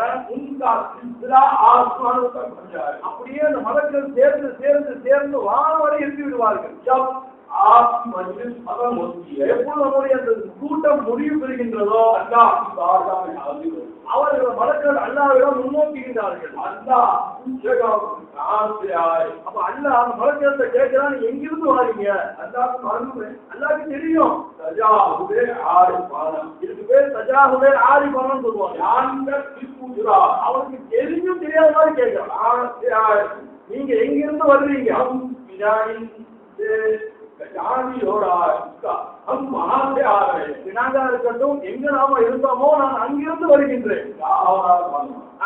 S1: அப்படியே அந்த மலக்குகள் சேர்ந்து சேர்ந்து சேர்ந்து வானம் வரை இருந்து விடுவார்கள் எப்பொழுது நம்முடைய அந்த கூட்டம் முடிவு பெறுகின்றதோ அவர்கள் மலக்கள் அல்லாஹ்விடம் முன்னோக்குகின்றார்கள் அல்லாஹ் அப்ப அல்லாஹ் அந்த மலக்களத்தை கேட்கிறான் எங்கிருந்து வாரீங்க அல்லாஹ்க்கு தெரியும் இதுக்கு பேர் தஜாஹுவே ஆரிபானம் சொல்லுவாங்க அவருக்கு தெரிஞ்சும் தெரியாத மாதிரி கேட்கிறான் நீங்க எங்கிருந்து வருவீங்க जानी हो रहा है उसका हम वहां से आ रहे हैं வினாங்கா இருக்கட்டும் எங்க நாம இருந்தோமோ நான் அங்கிருந்து வருகின்றேன்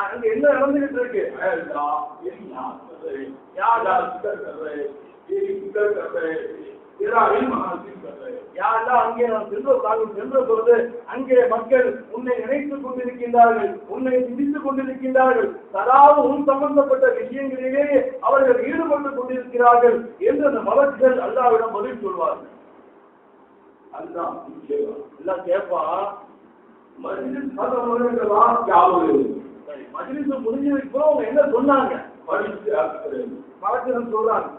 S1: அங்க என்ன நடந்துகிட்டு இருக்கு அங்கே நாம் சென்ற பொழுது அங்கே மக்கள் உன்னை நினைத்துக் கொண்டிருக்கின்றார்கள் உன்னை சிந்தித்துக் கொண்டிருக்கின்றார்கள் சதாவும் உன் சம்பந்தப்பட்ட விஷயங்களிலே அவர்கள் ஈடுபட்டுக் கொண்டிருக்கிறார்கள் என்று அந்த மலக்குகள் அல்லாஹ்விடம் பதில் சொல்வார்கள் அதுதான் எல்லாம் கேட்பா மஜ்லிஸ் மஜ்லிஸ் முடிஞ்சதுக்கு அவங்க என்ன சொன்னாங்க மலக்குகள் சொல்றாங்க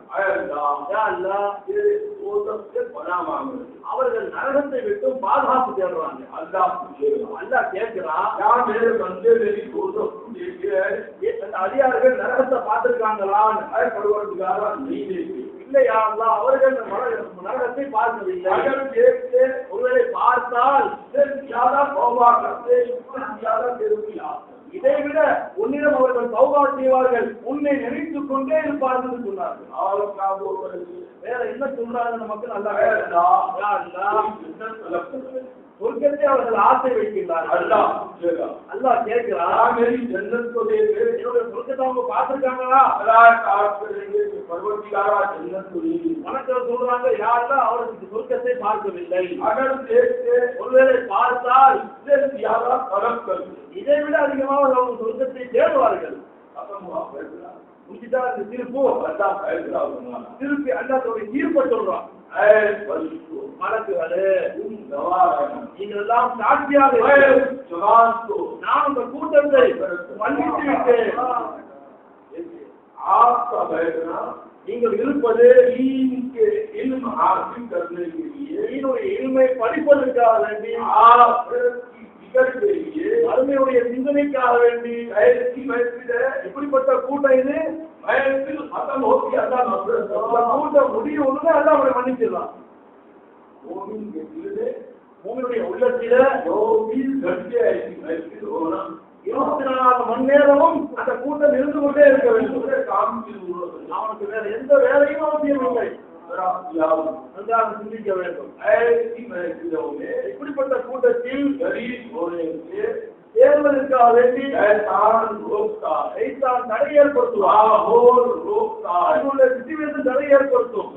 S1: அவர்கள் நரகத்தை விட்டு பாதுகாப்பு தேடுறாங்க அல்லாஹ் கேட்கிறான் அதிகாரிகள் நரகத்தை பார்த்திருக்காங்களான்னு இல்லையா அல்லாஹ் அவர்கள் நரகத்தை பார்க்கவில்லை ஒருவேளை பார்த்தால் இதை விட உன்னிடம் அவர்கள் தௌபா செய்வார்கள் உன்னை நினைத்துக் கொண்டே இருப்பார்கள் சொன்னார்கள் வேற என்ன சொல்றாங்க மக்கள் நல்லா சொர்க்கத்தை அவர்கள் ஆசை வைக்கின்றார்கள் அல்லாஹ் கேட்கிறான் என்னுடைய சொர்க்கத்தை அவங்க பார்த்திருக்காங்களா மனத்தில் சொல்றாங்க யாரெல்லாம் அவருக்கு சொர்க்கத்தை பார்க்கவில்லை ஒருவேளை பார்த்தால் இதை விட அதிகமாக அவங்க சொர்க்கத்தை தேடுவார்கள் முடிச்சுட்டா இந்த தீர்ப்பு திருப்பி அல்லாஹ்வுடைய தீர்ப்பை சொல்றான் மலக்குகளே நீங்கள் எல்லாம் சாட்சியாக நான் உங்க கூட்டத்தை மன்னித்து விட்டேன் நீங்கள் இருப்பது இல்மை படிப்பதற்காக வேண்டி அருமையுடைய சிந்தனைக்காக வேண்டி இப்படிப்பட்ட கூட்டம் இது கூட்டம் முடியும் ஒண்ணுமே அல்ல அவரை மன்னிச்சிடலாம் உங்களுடைய உள்ளத்தில 24 மணி நேரமும் அந்த கூட்டம் இருந்து கொண்டே இருக்க வேண்டும். அவனுக்கு வேற எந்த வேலையும் அவசியம் இல்லை. சிந்திக்க வேண்டும். இப்படிப்பட்ட கூட்டத்தில் சேர்வதற்காக வேண்டி தடை ஏற்படுத்துவார். தடை ஏற்படுத்தும்.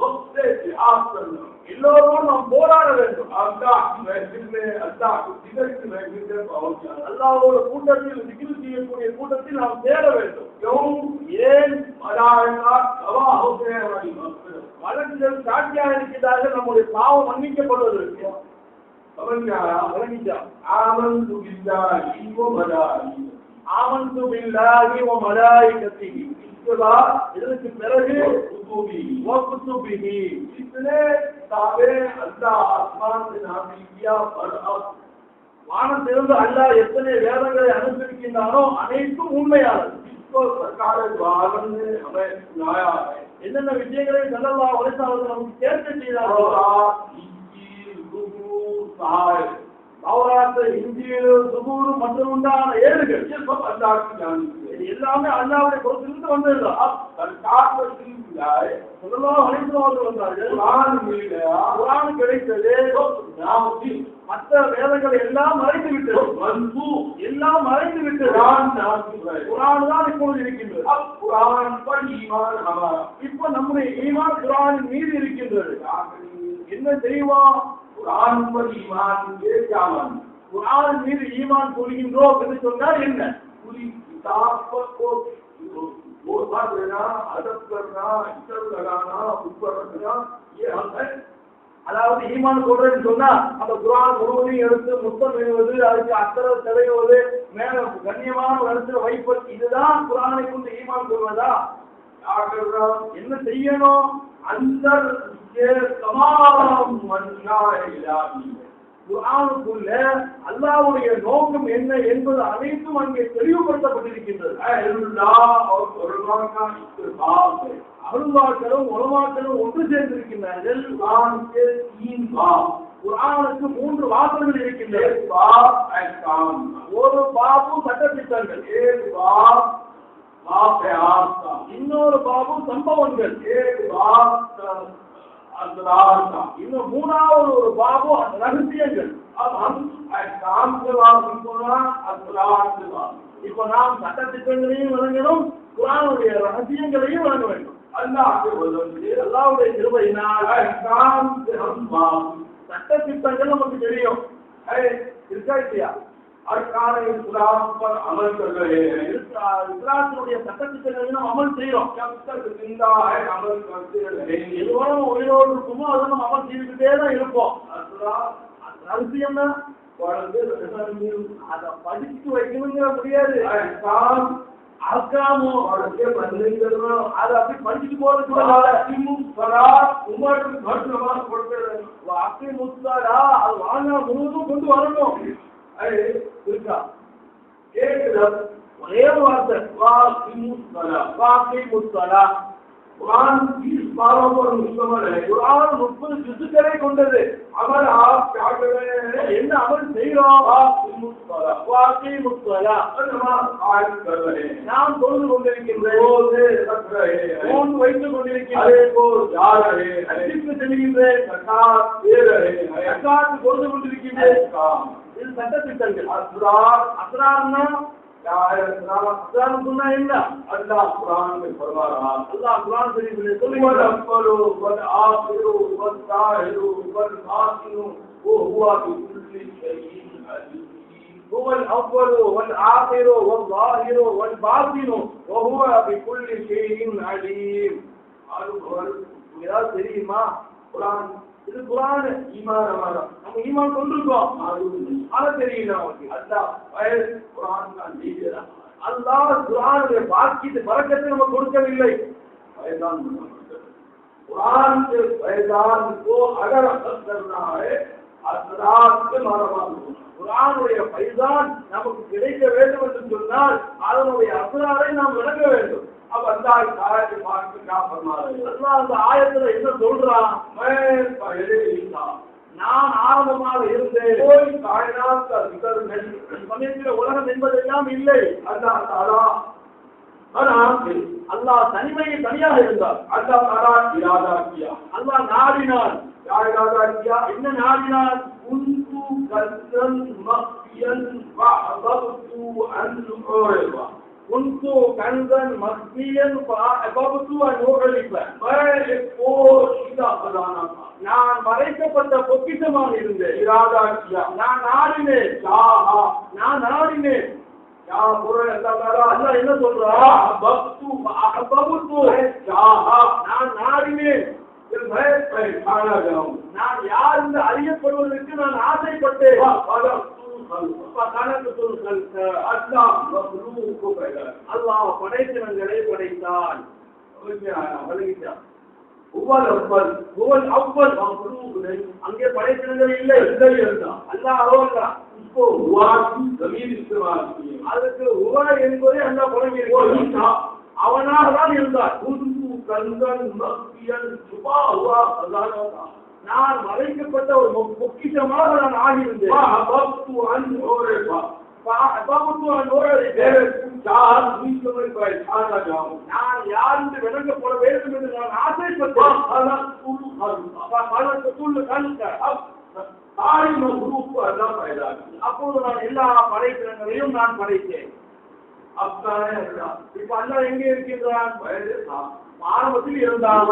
S1: எல்லோரும் நாம் போராட வேண்டும். அல்லாஹ்வோட கூட்டத்தில் திக்ர் செய்யக்கூடிய கூட்டத்தில் நாம் சேர வேண்டும். ஏன் வழக்குகள் சாட்சியாக இருக்கிறார்கள் நம்முடைய பாவம் மன்னிக்கப்படுவதற்கு. இதற்கு பிறகு வானத்திலிருந்து அல்லாஹ் எத்தனை வேதங்களை அனுப்பியிருக்கின்றானோ அனைத்தும் உண்மையானது. என்னென்ன விஷயங்களை ஸல்லல்லாஹு அலைஹி வஸல்லம் நமக்கு சேர்க்க செய்தார்களோ தௌராத், இன்ஜீல், ஸபூர் மற்றும் உண்டான ஏடுகள் எல்லாமே அல்லாஹ்வுடைய புறத்திலிருந்து வந்ததுதான். குர்ஆன் கிடைத்தது. மற்ற வேதங்கள் எல்லாம் மறைந்து விட்டது. எல்லாம் மறைந்து விட்டது. குர்ஆன் தான் இப்பொழுது இருக்கின்றது. இப்ப நம்முடைய ஈமான் குர்ஆனின் மீது இருக்கின்றது. என்ன செய்வோம்? குர்ஆன் மீது ஈமான் கொள்கின்றோம் என்று சொன்னால் என்ன? அதாவது ஈமான் சொல்றேன்னு சொன்னா அந்த குர்ஆன் முழுவதையும் எடுத்து முத்தம் எழுவது, அதுக்கு அத்தரம் தடைவது, மேல கண்ணியமான இடத்துல வைப்பது, இதுதான் குர்ஆனை கொண்டு ஈமான் சொல்வதா? என்ன செய்யணும்? அந்த குர்ஆனுக்குள்ள அல்லாஹ்வுடைய நோக்கம் என்ன என்பது அனைத்தும் அங்கே தெளிவுபடுத்தப்பட்டிருக்கின்றது. அருள்வாக்களும் உலமாக்களும் ஒன்று சேர்ந்திருக்கின்றார்கள். குர்ஆனுக்கு 3 வாசல்கள் இருக்கின்றன. ஒரு பாபு சட்டத்திட்டங்கள், இன்னொரு பாபு சம்பவங்கள், இன்னும் 3வது ஒரு பாபு ரகசியங்கள். இப்ப நாம் சட்டத்திட்டங்களையும் வழங்கணும், குர்ஆனுடைய ரகசியங்களையும் வழங்க வேண்டும். அல்லாஹ்வுடைய கிருபையினால் சட்டத்திட்டங்கள் நமக்கு தெரியும். இருக்கா இல்லையா? இஸ்லாத்தினுடைய சட்டத்திட்டங்களை நாம் அமல் செய்யறோம். எதுவரை உயிரோடு இருக்குமோ அதை நம்ம அமல் செய்துக்கிட்டே தான் இருப்போம். ரகசியம் தான் அதை படிச்சு வைக்கணுங்கிற முடியாது. அக்காமோ அதை அப்படி படிச்சுட்டு போறது கூட அக்கை முத்தாடா அது வாழ்நாள் முழுவதும் கொண்டு வரணும். இருக்கா? ஒரே வார்த்தை குர்ஆன் 30 ஜுஸ்களை கொண்டது. அமல் என்ன அமல் செய்கிறோம்? நாம் தொழுது கொண்டிருக்கின்றேன், வைத்துக் கொண்டிருக்கின்றேன், தொழுது கொண்டிருக்கின்றேன். இது சட்டத்திட்டங்கள். அஸ்ரார்னா சொன்னா என்ன? அல்லாஹ் குர்ஆன் சொல்வாரா? அல்லாஹ் குர்ஆன் ஷரீஃபிலே சொல்லுவார், அஃபலு வல் ஆஃபிரு வல் ஸாஹிரு வல் பாத்தினு வஹுவ பிகுல்லி ஷைஇன் அலீம். ஹுவல் அவ்வலு வல் ஆஃபிரு வல் ஸாஹிரு வல் பாத்தினு வஹுவ பிகுல்லி ஷைஇன் அலீம். அது தெரியுமா? குர்ஆன் இது குர்ஆன் ஈமான். நம்ம ஈமான் கொண்டிருக்கோம், ஆனா தெரியல நமக்கு. அல்லாஹ் குர்ஆனுடைய பாக்கியத்தை பரக்கத்தை நம்ம கொடுக்கவில்லை. कुरान के फैजान को अगर असर करना है असरात से मालूम குர்ஆனுடைய ஃபைசான் நமக்கு கிடைக்க வேண்டும் என்று சொன்னால் அதனுடைய அஸ்ராரை நாம் விளங்க வேண்டும். अब अल्लाह इस आयत के बाद में क्या फरमा रहे हैं? अल्लाह इस आयत में என்ன சொல்றான்? मैं पहले ही था, நான் ஆரம்பமாக இருந்தேன். கோய் காயனாத் விகர்ணன் சமயத்தில் உலகம் என்பதெல்லாம் இல்லை. அல்லாஹ் தஆலா அல்லாஹ் தனிமையை தனியாக இருந்தார். அல்லாஹ் தஆலா இராதா கியா, அல்லாஹ் நாடினார். இராதா கியா என்ன நாடினார்? குந்து கல்சன் மக்யன் வஅபது அன் உரிபா. குந்து கல்சன் மக்யன் வஅபது அன் உரிபா. நான் மறைக்கப்பட்ட பொக்கிஷமாக இருந்தேன். இராதா கியா நான் நாடினேன். நான் நாடினேன். அல்லாஹ் என்ன சொல்றா? நான் நாடினேன். நான் யார் என்று அறியப்படுவதற்கு நான் ஆசைப்பட்டேன். அல்லாஹ் படைத்தினங்களை படைத்தான். அங்கே படைத்தினங்கள் இல்லை. அல்லாஹ் அதுக்கு உவா என்பதை அந்த பழகி அவனாக தான் இருந்தார். நான் மறைக்கப்பட்ட ஒரு பொக்கிஷமாக நான் ஆகியிருந்தேன். நான் யார் என்று விளங்கப்பட வேண்டும் என்று நான் ஆசைப்பட்டேன். அப்போது நான் எல்லா படைப்பினங்களையும் நான் படைத்தேன். இப்ப அல்லாஹ் எங்கே இருக்கின்றான்? ஆரம்பத்தில் இருந்தான்.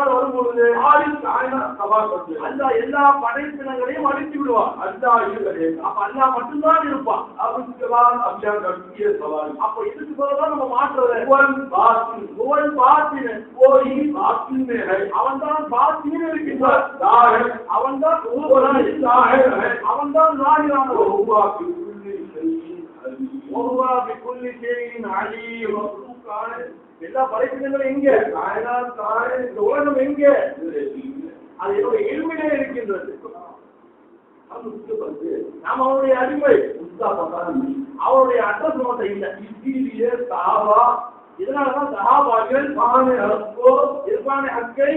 S1: வரும்பொழுது அல்லாஹ் எல்லா படைப்பினங்களையும் அழித்து விடுவான். அப்ப அல்லாஹ் மட்டும்தான் இருப்பான். அப்ப இதுக்கு பிறகுதான் நம்ம மாற்றுறது. அவன் தான் பாத்தின்னு இருக்கின்றான். அவன் தான் அவன் தான் எல்லா படைப்பினங்களும் எங்க? இந்த உலகம் எங்க? அது என்னுடைய எளிமையிலே இருக்கின்றது. நாம் அவருடைய அடிமை. அவருடைய அட்ரஸ் நோட்டை இல்லை. இதனாலதான் சஹாபாக்கள் ஹக்கை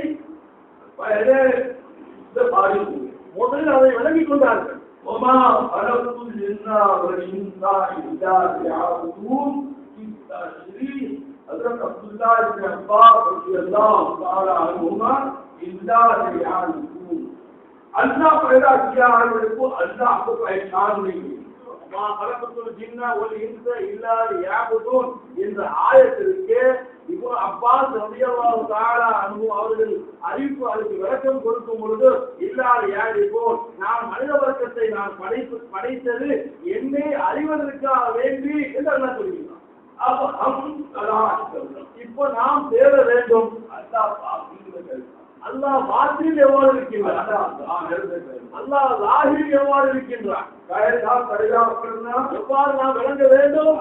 S1: முதலில் அதை விளங்கிக் கொண்டார்கள். حضرت عبداللہ ابن عباس رضی اللہ تعالی عنہما اللہ پیدا کیا ہے کو اللہ کو پہچان نہیں ہے. ما خلقت الجن والانس الا ليعبدون என்ற ஆயத்திற்கு இப்னு அப்பாஸ் ரலியல்லாஹு தஆலா அன்ஹு அவர்கள் அறிவிப்பு அதுக்கு விளக்கம் கொடுக்கும் பொழுது இல்லால் யாரிபோல் நான் மனித வர்க்கத்தை நான் படைத்தது என்னை அறிவதற்காக வேண்டி என்று அல்லாஹ் சொல்கிறார். இப்ப நாம் தேட வேண்டும். அல்லாஹ் பாத்தியில் எவ்வாறு இருக்கின்றார்? அல்லாஹ் லாஹில் எவ்வாறு இருக்கின்றார்? எவ்வாறு நாம் விளங்க வேண்டும்?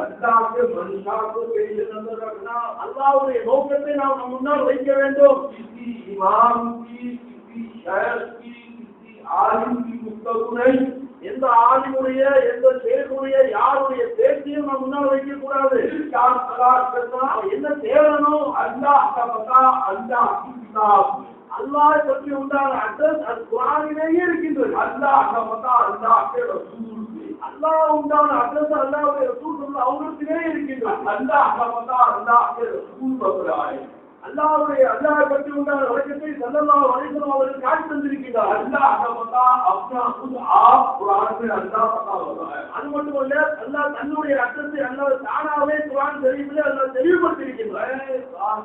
S1: அல்லாஹ்வுடைய நோக்கத்தை நாம் நம் முன்னால் வைக்க வேண்டும். எந்த ஆலிமுடைய எந்த சேகுடைய யாருடைய பேச்சையும் நாம் முன்னால் வைக்க கூடாது. என்ன தேடணும்? அல்லாஹ் பற்றி உண்டான அட்ரஸ் அது குர்ஆனிலேயே இருக்கின்றது. அல்லாஹ் உண்டான அட்ரஸ் அல்லாஹ்வுடைய ரசூல் அவங்களுக்கே இருக்கின்றது. அல்லாஹ்வுடைய அல்லாஹ் பற்றி உண்டான வழக்கத்தை ஸல்லல்லாஹு அலைஹி வஸல்லம் அவர்கள் காட்டி தந்திருக்கிறார். அது மட்டுமல்ல, அல்லாஹ் தன்னுடைய அர்த்தத்தை அல்லாஹ் தானாவே குர்ஆன் ஷரீஃபிலே அல்லாஹ் தெளிவுபடுத்தியிருக்கிறார்.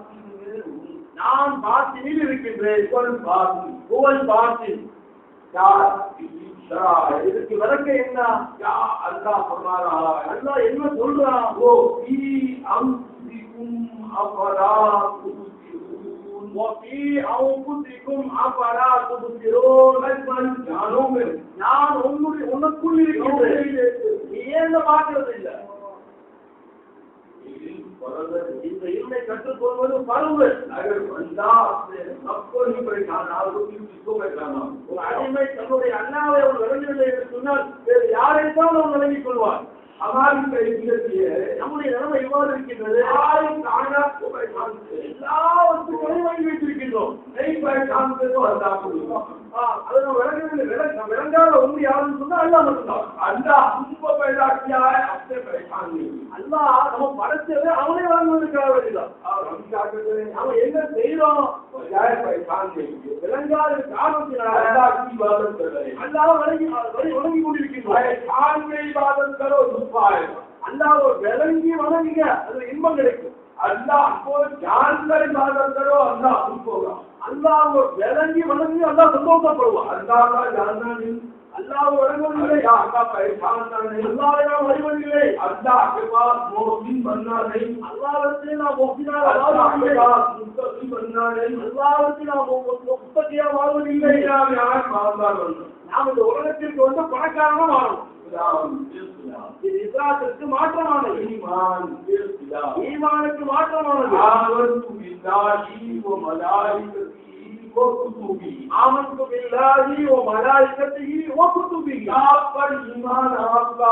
S1: நான் பாத்தினில் இருக்கின்றேன். இதுக்கு விளக்க என்ன? அல்லாஹ் சொல்றாரா? அல்லாஹ் என்ன சொல்றான்? நான் உனக்குள் இருக்கின்றேன். நீ ஏன் பார்க்கிறது இல்லை? இந்த இருமை கற்றுக்கொள்வது பருவு. ஒரு அடிமை தன்னுடைய அண்ணாவை அவர் விளங்கவில்லை என்று சொன்னால் வேறு யாரைத்தான் அவர் விளங்கிக் கொள்வார்? हमारी कैफियत ये है நம்முடைய நிலைமை இவ்வாறு இருக்கின்றது ஆயும் காணாத் को पहचान எல்லா வஸ்துக்களையும் வாங்கி வைத்திருக்கின்றோம் नहीं पहचान से तो अल्लाह को அது நம்ம விளங்காத ஒன்று யாருன்னு சொன்னா அல்லாஹ் மட்டும்தான் अल्लाह हमको पैदा किया है अपने पहचान नहीं अल्लाह நம்ம படைச்சது அவனே வாங்குவதற்காக வேண்டிதான் हम क्या करते हैं हम என்ன செய்றோம் जाए पहचान नहीं விளங்காத காரணத்தினால अल्लाह की इबादत कर रहे हैं अल्लाह வணங்கி கொண்டிருக்கின்றோம் पहचान में इबादत करो दुख आएगा अल्लाह को விளங்கி வணங்குங்க அது இன்பம் கிடைக்கும் अल्लाह को जानकर इबादत करो अल्लाह खुश होगा अल्लाह को விளங்கி வணங்கி अल्लाह சந்தோஷப்படுவான் अल्लाह का जानना नहीं अल्लाह को वणंगविல்லை अल्लाह का पहचानना नहीं अल्लाह का அறிவதில்லை अल्लाह के पास मोहसिन बनना नहीं अल्लाह से ना मोहसिना வாழ்வதில்லை मुत्तकी बनना नहीं अल्लाह से ना मुत्तकिया வாழ்வதில்லை நாம் யார் மார்ந்தார் நாம் இந்த உலகத்திற்கு வந்து பணக்காரனா மாறணும் இது இஸ்லாத்துக்கு மாற்றமானது ஈமானுக்கு மாற்றமானது ஆமன்து பில்லாஹி வ மலாயிகத்திஹி வ குதுபிஹி ஆமன்து பில்லாஹி வ மலாயிகத்திஹி வ குதுபிஹி आप पर ईमान आपका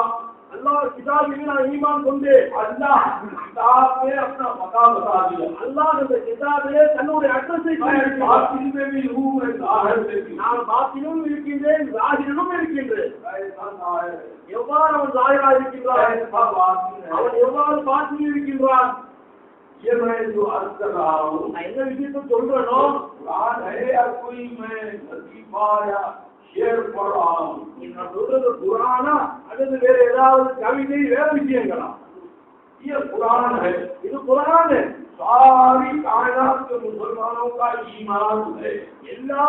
S1: अल्लाह किताब में ईमान கொண்டு अल्लाह किताब में अपना मकाम बता दिया अल्लाह ने किताब में தன்னுடைய அட்ரஸை பாத்தின் में भी हूं मैं ज़ाहिर में भी நான் பாத்தினும் இருக்கின்றேன் ज़ाहिரிலும் இருக்கின்றேன் எவ்வாறு அவன் ज़ाहिரா இருக்கின்றான் அவன் எவ்வாறு பாத்தினில் இருக்கின்றான் ये मैं जो अर्ज कर रहा हूं मैं என்ன விஷயத்தை சொல்றேனோ कुरान है या कोई मैं लतीफा या शेर पढ़ रहा हूं நான் சொல்றது குர்ஆனா அல்லது வேற ஏதாவது கவிதை வேற விஷயங்களா ये कुरान है இது कुरान है सारी कायनात के मुसलमानों का ईमान है எல்லா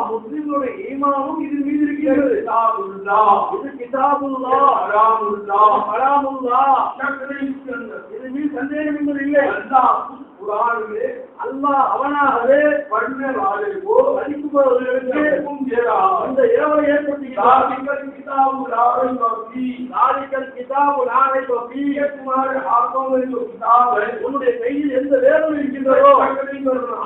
S1: முஸ்லிம்களுடைய ஈமானும் இதன் மீது இருக்கிறது கிதாபுல்லாஹ் இது கிதாபுல்லாஹ் ஹராமுல்லாஹ் இது மீது சந்தேகம் இல்லை அல்லாஹ் कुरान में अल्लाह அவனாகவே पढ़ने वाले को படிப்பவர்களுக்கு दे रहा है இந்த ஏவலை ஏற்படுத்துகிறார் தாலிகல் கிதாபு லா ரைப ஃபீ तुम्हारे हाथों में जो किताब है उन्होंने கையில் எந்த வேதம் இருக்கின்றதோ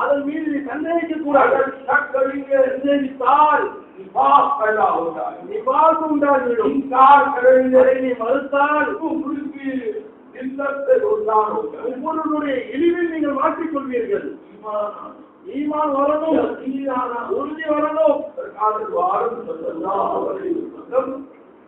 S1: அதன் மீது சந்தேகிக்க கூடாது शक करेंगे संदेहिத்தால் निफाक पैदा होता है निफाक உண்டாகிவிடும் इनकार करेंगे நீ மறுத்தால் कुफर की जिल्लत से रोजान होगा उम्मुरुடைய இழிவில் நீங்கள் மாற்றிக் கொள்வீர்கள் ईमान வரணும் உறுதி வரணும் सरकार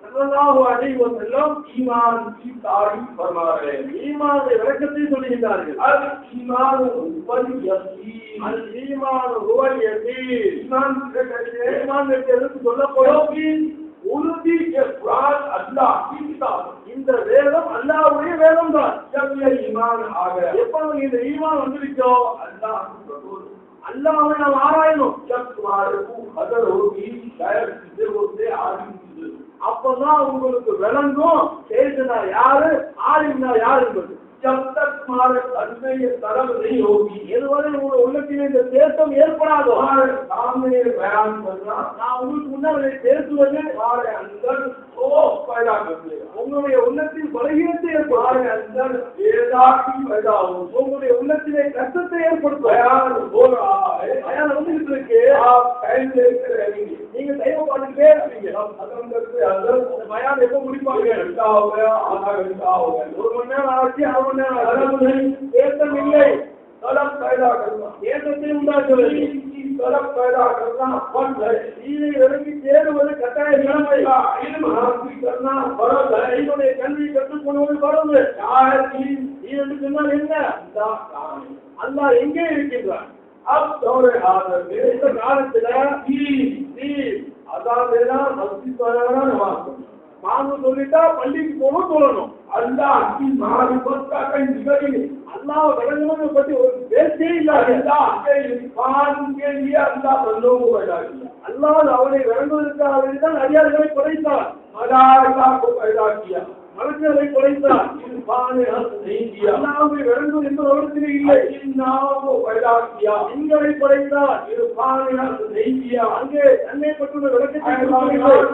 S1: सल्लल्लाहु अलैहि वसल्लम ईमान की तारीफ फरमा रहे हैं ईमान के बरकतें சொல்கிறார்கள் अल ईमान हुवल यकीन अल ईमान हुवल यकीन ईमान के कहते हैं ईमान के अर्थ சொல்லப்படும் उर्दी के कुरान अल्लाह की किताब இந்த வேதம் அல்லாஹ்வுடைய வேதம் தான் जब ये ईमान आ गया எப்போ இந்த ஈமான் வந்துருச்சோ அல்லாஹ் अल्लाह நாம் ஆராயணும் जब तुम्हारे को खबर होगी शायद किसी होते आलिम அப்பதான் உங்களுக்கு விளங்கும் சேதனா யாரு ஆலிம்னா யாரு என்பது जब तक तुम्हारे मन में ये तरफ नहीं होगी இதுவரை உங்க உள்ளத்தில் இந்த தேசம் ஏற்படாதோ सामने बयान करना நான் உங்களுக்கு முன்னாடி பேசுவது तुम्हारे अंदर खौफ पैदा कर देगा உங்களுடைய உள்ளத்தில் பலகீனத்தை ஏற்படுத்தும் अंदर बेदारी पैदा हो உங்களுடைய உள்ளத்திலே கஷ்டத்தை ஏற்படுத்தும் बयान हो रहा है बयान வந்துட்டு இருக்கு आप टाइम लेते रहेंगे நீங்க டைம் பண்ணிட்டே இருக்கீங்க हम खत्म करते अंदर बयान எப்போ முடிப்பாங்க घंटा हो गया आधा घंटा हो गया 1 மணி நேரம் ஆச்சு अरब नहीं देशम இல்லை तलब पैदा करना தேசத்தை உண்டாக்குவது तलब पैदा करना फर्ज है இதை இறங்கி தேடுவது கட்டாய கடமை இல்ம் हासिल करना फर्ज है இதோட கல்வி கற்றுக்கொள்வது फर्ज है चाहे இது சொன்னால் என்ன அல்லாஹ் எங்கே இருக்கின்றார் अब दौरे हाजिर में इस காலத்துல अज़ान देना मस्जिद पढ़ना नमाज पढ़ना मांगो சொல்லிட்டா பள்ளிக்கு போகணும் சொல்லணும் அல்லாஹ் की मारिफत का कहीं जिक्र ही नहीं अल्लाह वड़ंगने पति और பேச்சே இல்ல अल्लाह के इरफान के लिए अल्लाह बंदों को पैदा किया अल्लाह அவனை வணங்குவதற்காக தான் அடியார்களை படைத்தார் மலாயிகா को पैदा किया மலக்குகளை படைத்தார் இர்ஃபான் नहीं किया अल्लाह வை வணங்கும் என்பது அவருக்கு இல்லை இன்னாவோ को पैदा किया இங்களை படைத்தார் இர்ஃபான் नहीं किया அங்கே தன்னை பற்றிய விளக்கத்தை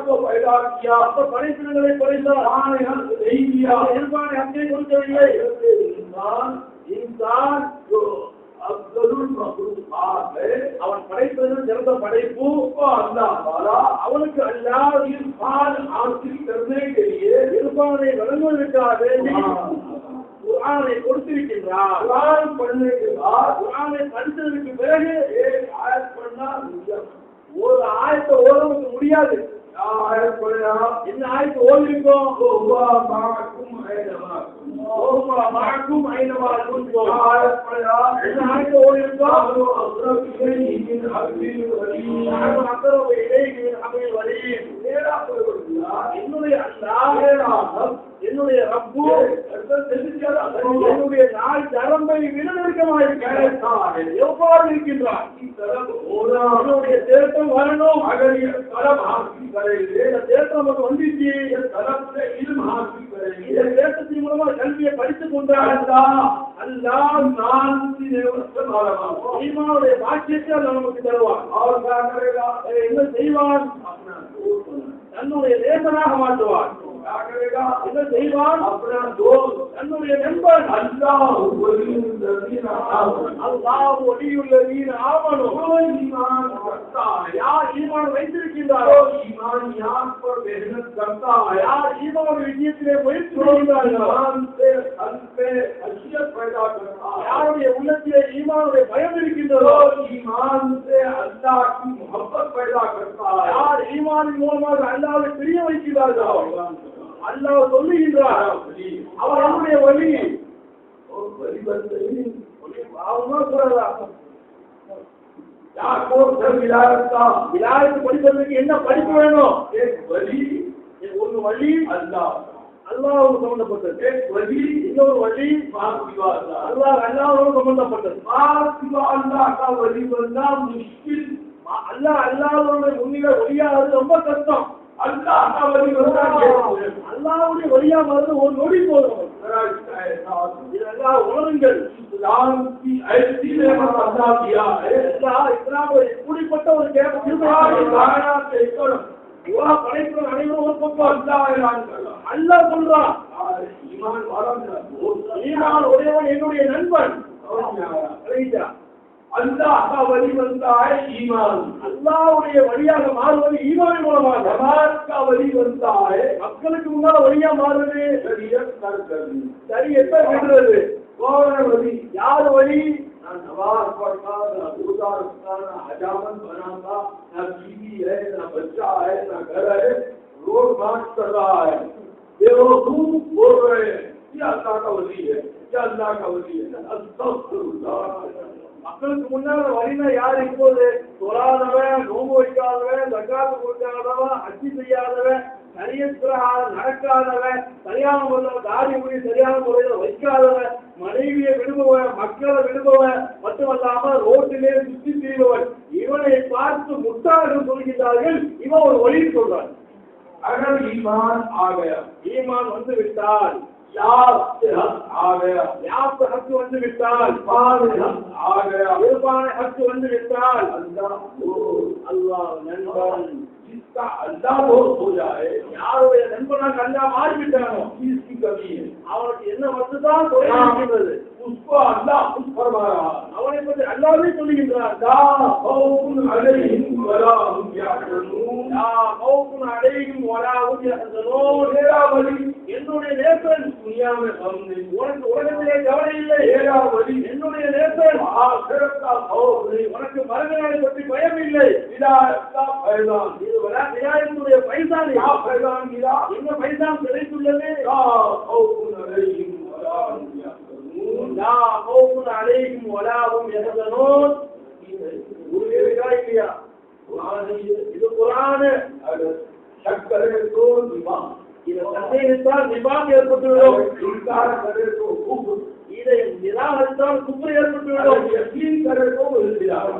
S1: को पैदा किया அப்ப படைப்பினங்களை படைத்தார் இர்ஃபான் नहीं किया இர்ஃபான் அங்கே கொடுக்கவில்லை इंसान जो अफजलुल मखलूकात அவன் படைத்தது சிறந்த படைப்பு அவனுக்கு அல்லாஹ் இருப்பானை வழங்குவதற்காக குர்ஆனை கொடுத்திருக்கின்றார். குர்ஆனை படித்ததற்கு பிறகு ஒரு ஆயத்தை ஓதுவதற்கு முடியாது. என்ன ஆயத்தை ஓதிருக்கோம்? மாக்கும் ஐநமா இருக்கும். என்ன ஆயத்தை ஓதிருக்கோம்? என்னுடைய அல்லாஹ் என்னுடைய ரப்பு என்னுடைய நாள் தரம்பை விட நெருக்கமாக எவ்வாறு இருக்கின்றார்? என்னுடைய தேட்டம் வரணும். தேட்டம் நமக்கு வந்துச்சு. இந்த தேட்டத்தின் மூலமா கல்வியை படித்துக் கொண்டார். ஈமானுடைய பாக்கியத்தை நமக்கு தருவான். என்ன செய்வான்? தன்னுடைய நேசனாக மாற்றுவான். என்ன செய்வான்? தன்னுடைய நண்பன். அல்லாஹ் ஒளியுள்ளதீன் ஆவணும். யார் ஈமான் வைத்திருக்கின்றாரோ, யார் ஈமான் விஷயத்திலே முயற்சி செய்கிறார்களோ, யாருடைய உள்ளத்திலே ஈமானுடைய பயம் இருக்கின்றதோ, யார் ஈமானின் மூலமாக அல்லாஹ்வை பிரிய வைக்கிறார்களோ, அல்லாஹ் சொல்லுகின்றார் அவர் என்னுடைய வழி. விலாயத்து படிப்பதற்கு என்ன படிப்பு வேணும்? ஒரு வழி அல்லாஹ் சம்பந்தப்பட்டது. இன்னொரு வழி அல்லாஹ் சம்பந்தப்பட்டது. அல்லாஹ்வுடைய முன்னிலை வழியாவது ரொம்ப கஷ்டம். அல்லாஹ்வுடைய வழியா வந்து ஒரு நொடி போதும். இதெல்லாம் உணருங்கள். இப்படிப்பட்ட ஒரு படைப்புகள் அனைவரும் ஒரு பக்கம் அல்லாஹ் சொல்றான். ஈமான் ஒரேவன் என்னுடைய நண்பன். அல்லாஹ் வழி வந்தாய் ஈமான். அல்லாஹ்வுடைய வழியாக மாறுவது ஈமான் மூலமாக. வழி வந்தாய் மக்களுக்கு முன்னால வழியா மாறுவது சரி. எப்ப விடுறது? வழி யார் வழி? நான் नवाज पढ़ता, ना रोजा रखता, ना हजामत बनाता, ना बीवी है, ना बच्चा है, ना घर है, रोड मार्च कर रहा है, बेवकूफ बोल रहे हैं क्या अल्लाह का वली है, क्या अल्लाह का वली है? अस्तगफिरुल्लाह. மக்களுக்கு முன்னால வழினா யார்? இப்போது தொழாதவன், நோம்பு வைக்காதவன், ஜகாத் கொடுக்காதவன், ஹஜ் செய்யாதவன், சரியத்பிரகாரம் நடக்காதவன், சரியான முறையில் தாடி முடி சரியான முறையில் வைக்காதவன், மனைவியை விடுபவன், மக்களை விடுபவன், மட்டுமல்லாம ரோட்டிலே சுற்றி திரிபவன், இவனை பார்த்து முட்டாள்கள் சொல்கிறார்கள். இவன் ஒரு வழி சொல்றான். அகல் ஈமான் ஆகயா, ஈமான் வந்து விட்டால் यार से हक आ गया, यार से हक வந்து விட்டால் आ गया, कुर्बान हक வந்து விட்டால் अल्लाह नंबर जिसका अल्लाह दोस्त हो जाए, யாருடைய நண்பனாக அல்லாஹ் மாறிவிட்டானோ इसकी कमी है. அவனுக்கு என்ன வந்துதான் தோன்றுகிறது? उसको अल्लाह खुद फरमा रहा है. அவனை பற்றி அல்லாஹ்வே சொல்லுகின்றார். யா கௌஃபுன் அலைஹிம் வலா ஹும் யஹ்சனூன், யா கௌஃபுன் அலைஹிம் வலா ஹும் யஹ்சனூன். ஏரா வலி என்னுடைய நேசன் துனியாவே வந்து உனக்கு உலகத்திலே கவலை இல்லை. ஏரா வலி என்னுடைய நேசன் ஆகிரத்தா கௌஃப், உனக்கு மறுமையை பற்றி பயம் இல்லை. விலாயத்தா ஃபைதான், இது விலாயத்துடைய ஃபைதான். யா ஃபைதான் கியா, என்ன ஃபைதான் கிடைத்துள்ளது? யா கௌஃபுன் அலைஹிம் வலா ஹும் யஹ்சனூன், யா கௌஃபுன் அலைஹிம் வலா ஹும் யஹ்சனூன். இது குர்ஆன். शक करे तो निमाम, इधर संदेहिताल निमाम ஏற்பட்டுவிடும். इनकार करे तो कुफ्र, इधर निराहरिताल कुफ्र ஏற்பட்டுவிடும். यकीन करे तो इल्तिजाम.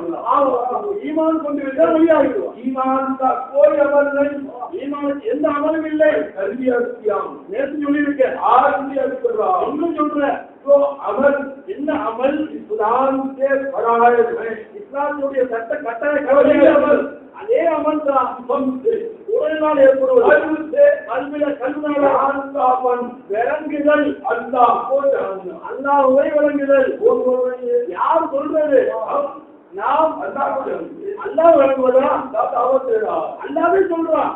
S1: ईमान கொண்டு விட்டால் வழியாகிவிடும். ईमान का कोई अमल नहीं, ईमान எந்த அமலும் இல்லை. தர்பியத் கியாம் நேத்து சொல்லிருக்கேன், ஆரம்பியத் करवा இன்னும் சொல்றேன். तो अमल என்ன அமல்? इस्लाम के फराइज है, இஸ்லாமுடைய சட்ட கட்டளை அமல். அதே அமல் தான் உடலால் ஏற்படுவது. விளங்குதல் அல்லாஹ், அல்லாஹ்வை விளங்குதல். யார் சொல்றது? நாம் அல்லாஹ் வழங்குவதா அல்லாஹ்வே சொல்றான்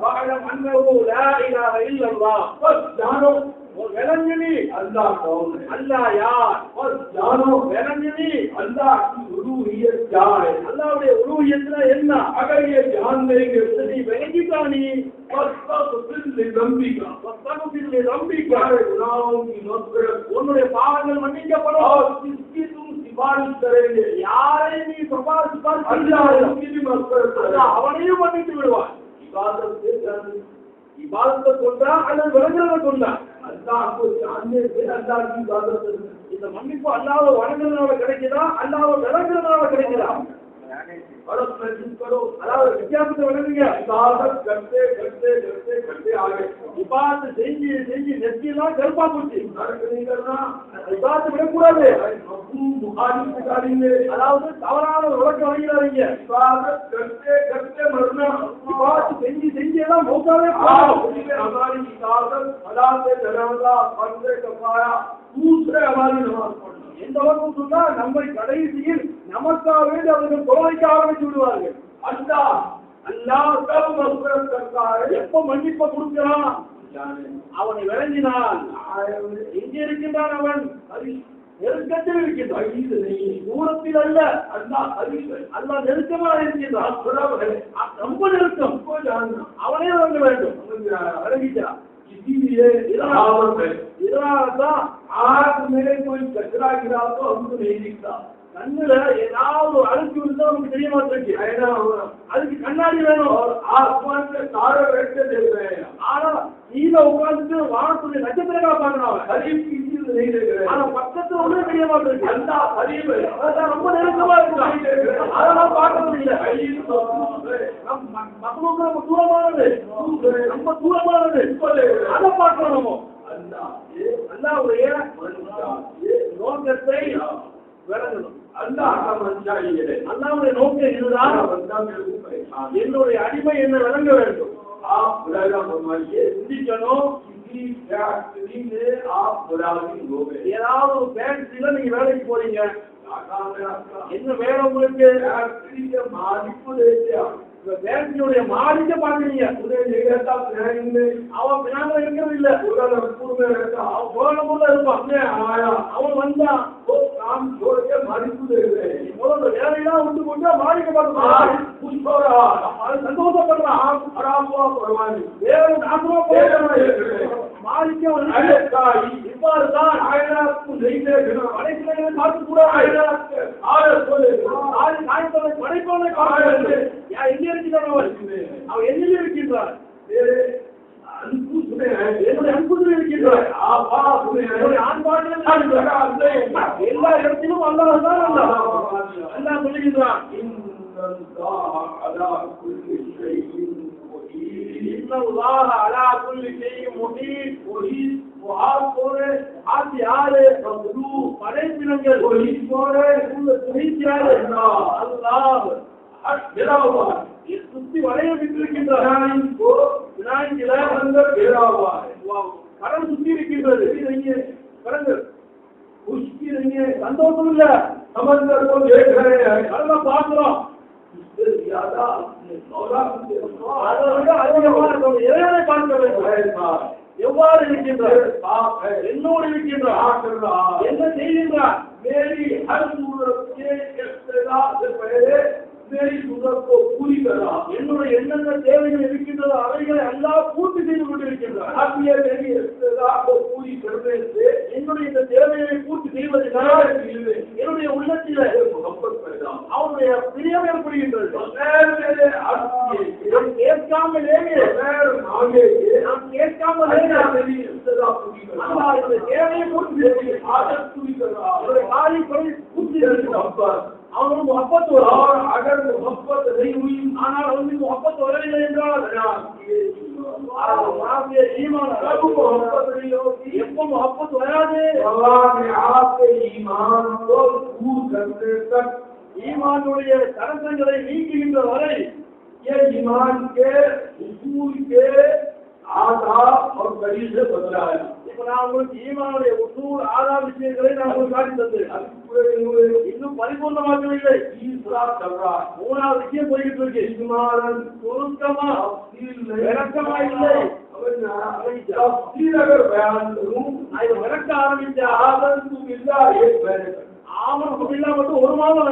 S1: வாழம் அன்னஹு லா இலாஹ இல்லல்லாஹ் ஜானோ விளங்குனி அல்லாஹ் அல்லாஹ் யார் ஜானோ விளங்குனி அல்லாஹ் की उलूहियत क्या है அல்லாஹ்வுடைய உலூஹியத்னா என்ன அகரிய जानने நீ விளங்கிட்டானி உன்னுடைய பாவங்கள் மன்னிக்கப்படும் யாரை நீ அவனையும் மன்னித்து விடுவான் இபாதத்தை கொண்டா அல்லது விளங்குறத கொண்டா இந்த மன்னிப்பு அல்லாஹ்வை வணங்குறதுனால கிடைக்குதா அல்லாஹ்வை விளங்குறதுனால கிடைக்குதா அதாவது வித்தியாசத்தை விளங்குங்க இபாதத்தை செஞ்சு செஞ்சு நெத்தியெல்லாம் கருப்பா போச்சு இபாதத்தை விடக்கூடாது அதாவது தவறான விளக்கம் வாங்கிறாங்க இபாதத்தை செஞ்சு செஞ்சு எல்லாம் மௌத்தாவே दूसरे हमारी नमाज पढ़ना எந்த அளவுக்கு சொன்னா நம்மை கடைசியில் நமக்காகவே அவர்கள் தொலைக்க ஆரம்பித்து விடுவார்கள் அல்லாஹ் கப் மஃபரத் கர்த்தார் எப்ப மன்னிப்பை கொடுக்கிறான் அவனை விளங்கினான் எங்கே இருக்கின்றான் அவன் நெருக்கத்தில் இருக்கின்றான் தூரத்தில் அல்ல அல்லாஹ் நெருக்கமாக இருக்கின்றான் ரொம்ப நெருக்கம் அவனே வழங்க வேண்டும் விளங்கிட்டான் आग में कोई कचरा गिरा तो हमको नहीं दिखता கண்ணுல ஏதாவது அழுக்கு இருந்தா நமக்கு தெரிய மாட்டேங்குது அதுக்கு கண்ணாடி வேணும் ஆஸ்மான்ல தார வெட்ட தேவை ஆனா கீழ உட்கார்ந்து வானத்துடைய நட்சத்திரங்களை பார்க்கணும் ஆனா பக்கத்துல ஒண்ணு தெரிய மாட்டேங்குது அந்த அறிவு அதான் ரொம்ப நெருக்கமா இருக்கு அதெல்லாம் பார்க்கறது இல்ல மக்களுக்கு ரொம்ப தூரமானது ரொம்ப தூரமானது அதை பார்க்கணும் அல்லாஹ்வுடைய நோக்கத்தை விளங்கணும் அல்லாஹ்வுடைய நோக்கம் இதுதான் என்னுடைய அடிமை என்ன விளங்க வேண்டும் சிந்திக்கணும் ஏதாவது ஒரு ஃபேக்டரியில நீங்க வேலைக்கு போறீங்க என்ன வேலை உங்களுக்கு ஃபேக்டரியுடைய மாலிக்க பாக்குறீங்க அவன் பின்னால இருக்கிறது இல்ல அவன் போன இருப்பான் அவன் வந்தான் முதல்ல வேலையெல்லாம் விட்டு போட்டா மாலிக்க பார்க்கலாம் சந்தோஷப்படுறான் வேற நாசமா மாலிக்க இவ்வாறுதான் படைப்பவனை காண எங்கே இருக்கிறான் அவன் என்னிலே இருக்கின்றான் எல்லா இடத்திலும் அல்லாஹ் தான் அல்லாஹ் சொல்லுகின்றான் படைப்பினங்கள் சுத்தி வளைய விட்டிருக்கின்றான் கடல் சுத்தி இருக்கின்றது கடங்கள் சந்தோஷம் இல்ல கடலை பார்க்கிறோம் இறைவனை பார்க்க வேண்டும் எவ்வாறு இருக்கின்றார் என்னோடு இருக்கின்றார் என்ன செய்கின்றார் மேரி मेरी सूरत को पूरी करा என்னுடைய என்னென்ன தேவைகள் இருக்கின்றதோ அவைகளை அல்லாஹ் பூர்த்தி செய்து கொண்டிருக்கின்றார் ஆகிய मेरी इस्तिदा को पूरी करने से என்னுடைய இந்த தேவையை பூர்த்தி செய்வதனால் என்னுடைய உள்ளத்திலே முகப்பத் पैदा அவருடைய பிரியம் ஏற்படுகின்றது மேலே ஆசியே நான் கேட்காமலேயே நான் கேட்காமலேயே मेरी इस्तिदा पूरी करा அல்லாஹ் இந்த தேவையை பூர்த்தி செய்து ஆதத் पूरी करा என்னுடைய காரியங்களை பூர்த்தி செய்து அவனுக்கு முகப்பத் और अगर मोहब्बत नहीं हुई आना उनकी मोहब्बत हो रही नहीं ईमान कब मोहब्बत नहीं होगी எப்போ मोहब्बत होयादे अल्लाह ने आपके ईमान को दूर करने तक ईमानुடைய தடங்களை நீக்குகின்ற வரை ये ईमान के उसूल के आधार और तरीके से बदलाया இப்ப நான் உங்களுக்கு ஈமானுடைய உசூல் ஆதார விஷயங்களை நான் உங்களுக்கு காட்டி தந்தேன். இன்னும் பரிபூர்ணமாகவில்லை. மூணாவது விஷயம் போய்கிட்டு இருக்கு. ஈமான் சுருக்கமா விளக்கமா இல்லை. விளக்க ஆரம்பிச்சா ஆமனுக்கு இல்லா மட்டும் ஒரு மாதம்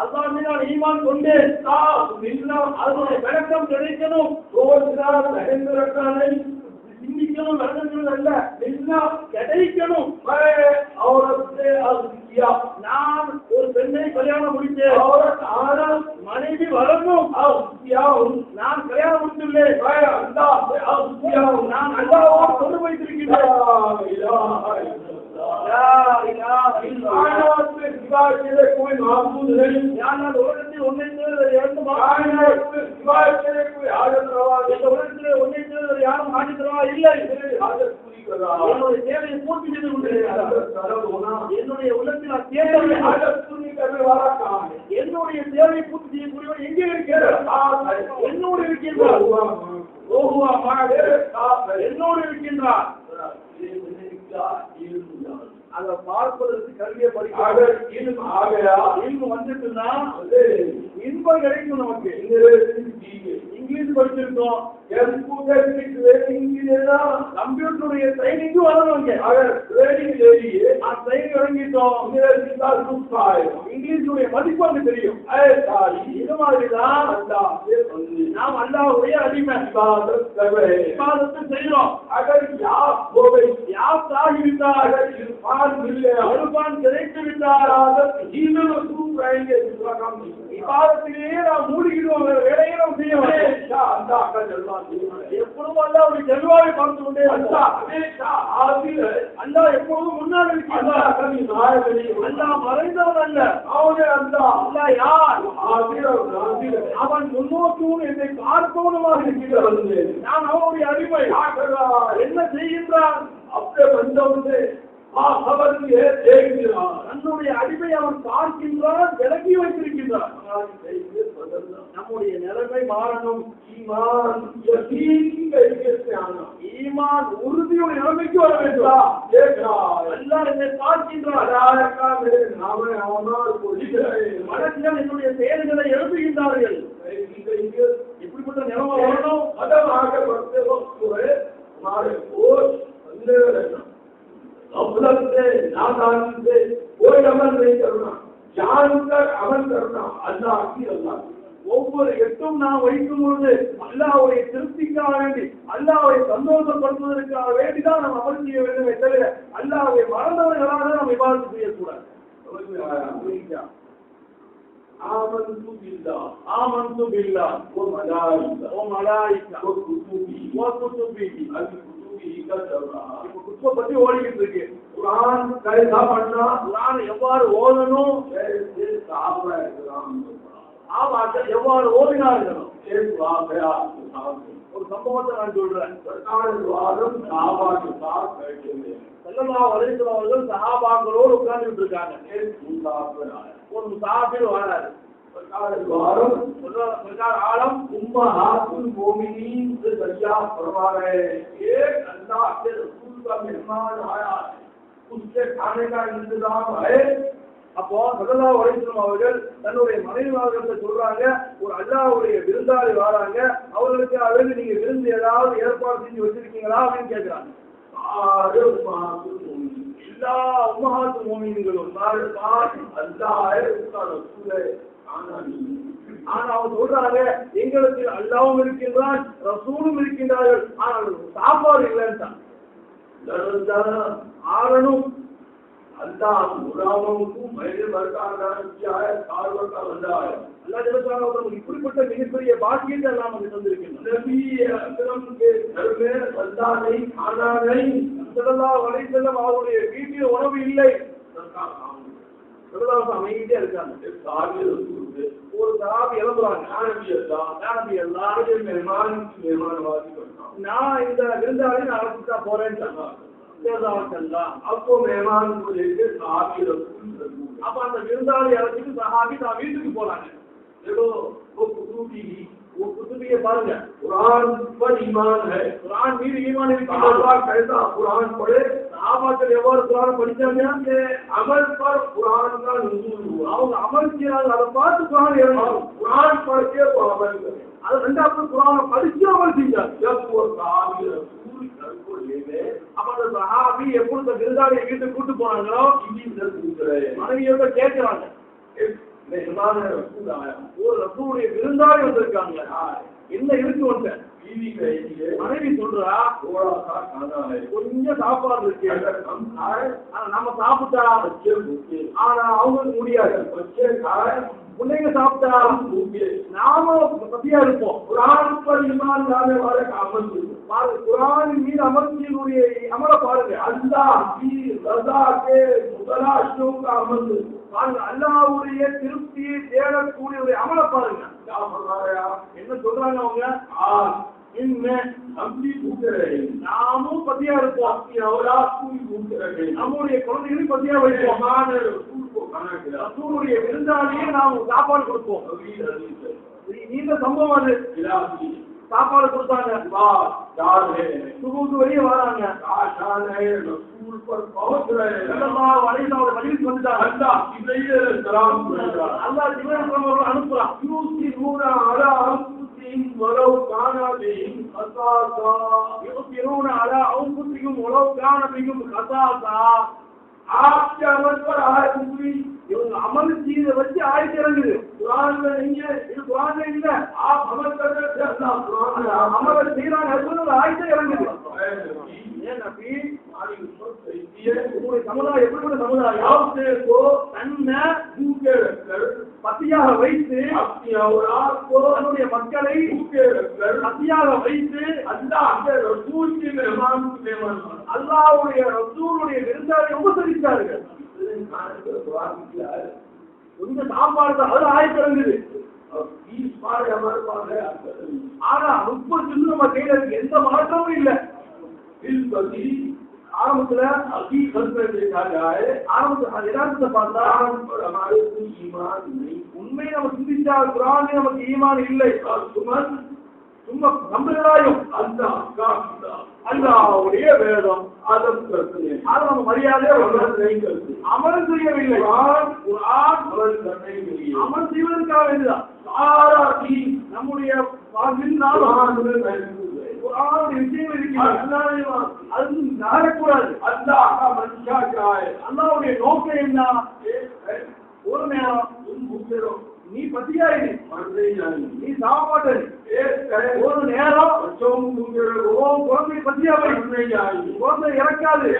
S1: அதான் ஈமான் கொண்டு அதனுடைய விளக்கம் கிடைக்கணும். சிந்திக்கணும் விளக்கணும் அல்ல எல்லாம் கிடைக்கணும். நான் ஒரு பெண்ணை கல்யாணம் முடித்தேன், மனைவி வரணும். நான் கல்யாணம் முடித்துள்ளேன், நான் அல்லாவோடு கொண்டு வைத்திருக்கிறேன். कोई महबूद नहीं, उन्हें யாரும் மாற்றி தருவா இல்லை. என்னுடைய தேவையை பூர்த்தி செய்து கொண்டிருக்கிறார். என்னுடைய உள்ளத்தில் என்னுடைய தேவையை பூர்த்தி செய்யக்கூடியவர் எங்கே இருக்கிறார்? என்னோடு இருக்கின்றார். என்னோடு இருக்கின்றார். அதை பார்ப்பதற்கு கல்வியை படிக்க வந்துட்டுன்னா இன்பம் கிடைக்கும். நமக்கு இங்கிலீஷ் படிச்சிருக்கோம், கம்ப்யூட்டருடைய ட்ரைனிங்கும் வரணும். ட்ரைனிங் வழங்கிட்டோம், இங்கிலீஷுடைய மதிப்பு அங்கு தெரியும். இது மாதிரிதான் நாம் அல்லாஹ்வுடைய அடிமை செய்யறோம். யார் சாகிவிட்டார், கிடைத்து விட்டார், விவாதத்திலேயே நாம் மூழ்கிடுவோம். வேலையை நாம் செய்ய எப்பொழுதும் அல்லாஹ்வுடைய ஜல்வாவை பார்த்து கொண்டே அல்லாஹ் எப்பொழுதும் முன்னால் இருக்கிறார். அல்லாஹ் மறைந்தவன் அல்ல. அல்லாஹ் யார்? அவன் முன்னோக்கியும் என்னை பார்ப்பவனுமாக இருக்கிறான். நான் அவனுடைய அடிமை. என்ன செய்கின்றான்? அப்படியே வந்தவன் தன்னுடைய அடிமை அவன் பார்க்கின்றான், விலகி வைத்திருக்கின்றான். நம்முடைய நிலைமை மாறணும். ஈமான் உறுதியோட நிலைமைக்கு வர வேண்டும். எல்லாம் என்னை பார்க்கின்றான். மனசில் என்னுடைய செயல்களை எழுப்புகின்றார்கள். இப்படிப்பட்ட நிலைமை வரணும். कोई अमल नहीं करना, जानकर अमल करना अल्लाह की अल्लाह. ஒவ்வொரு எட்டும் நாம் வைக்கும் பொழுது அல்லாஹ்வுடைய திருப்திக்காக வேண்டி, அல்லாஹ்வை சந்தோஷப்படுத்துவதற்காக வேண்டிதான் நாம் அமல் செய்ய வேண்டுமே தவிர அல்லாஹ்வை மறந்தவர்களாக நாம் இபாதத் செய்யக்கூடாது. ஆமன்து பில்லாஹ் வ மலாயிகா வ குதுபிஹி பத்தி ஓடிக்கிட்டு இருக்கு. குர்ஆன் குர்ஆன் எவ்வாறு ஓதணும், எவ்வாறு ஓதினார்கள். ஒரு சம்பவத்தை நான் சொல்றேன். ஸல்லல்லாஹு அலைஹி வஸல்லம் அவர்கள் சஹாபாக்களோடு உட்கார்ந்துட்டு இருக்காங்க. ஒரு முசாஃபிர் வராரு. आलम उम्महातुल मोमिनीन से दरिया फरमा रहे हैं, एक अल्लाह के रसूल का मेहमान आया, उसके खाने का इंतजाम है. அப்போ ஸல்லல்லாஹு அலைஹி வஸல்லம் அவர்கள் தன்னுடைய மனைவிமார்கிட்ட சொல்றாங்க, ஒரு அல்லாஹ்வுடைய விருந்தாளி வராங்க, அவர்களுக்கு அவருக்கு நீங்க விருந்து ஏதாவது ஏற்பாடு செஞ்சு வச்சிருக்கீங்களா அப்படின்னு கேட்கிறாங்க. எல்லா உம்மஹாத்துல் மோமினீன்களும் ஆனா அவங்க சொல்றாங்க, எங்களுக்கு அல்லாஹ்வும் இருக்கின்றான், ரசூலும் இருக்கின்றார்கள், ஆனால் சாப்பாடு இல்லைன்னு ஆரணும். अल्लाह गुलामों को मेरे बरकार किया है, सार्वर का बंदा है. अल्लाह जब चाहा होगा இப்படிப்பட்ட மிகப்பெரிய பாக்கியத்தை எல்லாம் நமக்கு தந்திருக்கிறார். நபி அக்ரம் के घर में अल्लाह नहीं, खाना नहीं. ஸல்லல்லாஹு அலைஹி வஸல்லம் அவருடைய வீட்டில் உணவு இல்லை. ஸல்லல்லாஹு அமைதியா இருக்காங்க. ஒரு சஹாபி எழுதுறாங்க, நபி அல்லாஹ் மெஹமான்வாதி பண்ணான், நான் இந்த விருந்தாளி நான் அழைச்சிட்டா போறேன்னு சொன்னாங்க. அப்போ मेहमान को लेकर सहाबी रसूल அப்ப அந்த விருந்தாளி அழைச்சிட்டு சஹாபி தான் வீட்டுக்கு போறாங்க. देखो वो कुतुबी वो कुतुबिये பாருங்க कुरान पर ईमान है कुरान மீது ஈமான் இருக்கிறது அல்லாஹ் कैसा कुरान पढ़े சஹாபாக்கள் எவ்வாறு குரான் படிச்சாங்க अमल पर कुरान का नज़ूल हुआ அவங்க அமல் செய்றாங்க அத பார்த்து குரான் இறங்குது कुरान पढ़ के वो अमल करे அது ரெண்டாவது குரானை படிச்சு அமல் செஞ்சாங்க जब वो सहाबी रसूल घर को ले गए அப்ப அந்த சஹாபி எப்பொழுது விருந்தாளியை வீட்டுக்கு கூட்டி போனாங்களோ மனைவியோட கேட்கறாங்க ரசூலுடைய விருந்தாளி வந்திருக்காங்க என்ன இருக்கு வந்த மனைவி சொல்றா கொஞ்சம் சாப்பாடு இருக்கு நம்ம சாப்பிட்டா ஆனா அவங்களுக்கு முடியாது பிள்ளைங்க சாப்பிட்டா நாம பத்தியா இருப்போம் குரான் पर ईमान लाने वाले का अमल பாருங்க குரானின் மீது அமர்த்தியினுடைய அமல பாருங்க அல்லாஹ் की रज़ा के मुतलाशियों का अमल பாருங்க அல்லாஹ்வுடைய திருப்தியை தேடக்கூடிய ஒரு அமல பாருங்க என்ன சொல்றாங்க அவங்க நாமும் பத்தியா இருப்போம் நம்முடைய குழந்தைகளும் பத்தியா வைப்போம் ரசூலுடைய விருந்தாளியே நாம் சாப்பாடு கொடுப்போம் நீண்ட சம்பவம் அது சாப்பாடு கொடுத்தாங்க சுகுக்கு வெளியே வராங்க अमल चीज वच्चे आयत इरंगुது குர்ஆன்ல நீங்க இது குர்ஆன்ல இல்ல आप अमल करने से अल्लाह कुरान अमल செய்றாங்க அதுல ஆயத் இறங்குது ஏ நபி மாரி உம்மத் செய்தியே ஒரு சமுதாயம் எப்படிப்பட்ட சமுதாயம் யாவுதே को தன்னை भूखे रखकर பத்தியாக வைத்து अपनी औलाद को தன்னுடைய மக்களை भूखे रखकर பத்தியாக வைத்து அல்லாஹ் के रसूल के मेहमान அல்லாஹ்வுடைய ரசூலுடைய விருந்தாளியை உபசரித்தார்கள் उनके सामने हर आय करेंगे 20 बार हमारे पास है ஆனா 30 दिन நம்ம கையில இருக்கு எந்த மாற்றமும் இல்ல इस बदी आरंभத்துல हकीकत में देखा जाए आरंभத்துல यथार्थ பார்த்தா पर हमारे कोई ईमान नहीं உண்மை நம்ம சிந்திச்சா குர்ஆனில் நமக்கு ஈமான் இல்லை சும்மா நம்புகிறாயும் அல்லாஹ்வுடைய வேதம் ஆதம் करते ஆதம் மரியாதை அமல் செய்யவில்லை குர்ஆன் அமல் करने அமல் செய்வதற்காக வேண்டியதான் सारा दीन நம்முடைய வாழ்வில் குர்ஆனுடைய விஷயங்கள் இருக்கிறது அது நாடக்கூடாது அல்லாஹ் का मंशा क्या है அல்லாஹ்வுடைய நோக்கம் என்ன ஒரு நேரம் நீ பத்தியாயி நீ சாப்பாடு ஒரு நேரம் குழந்தை பத்தியாவை குழந்தை இறக்காது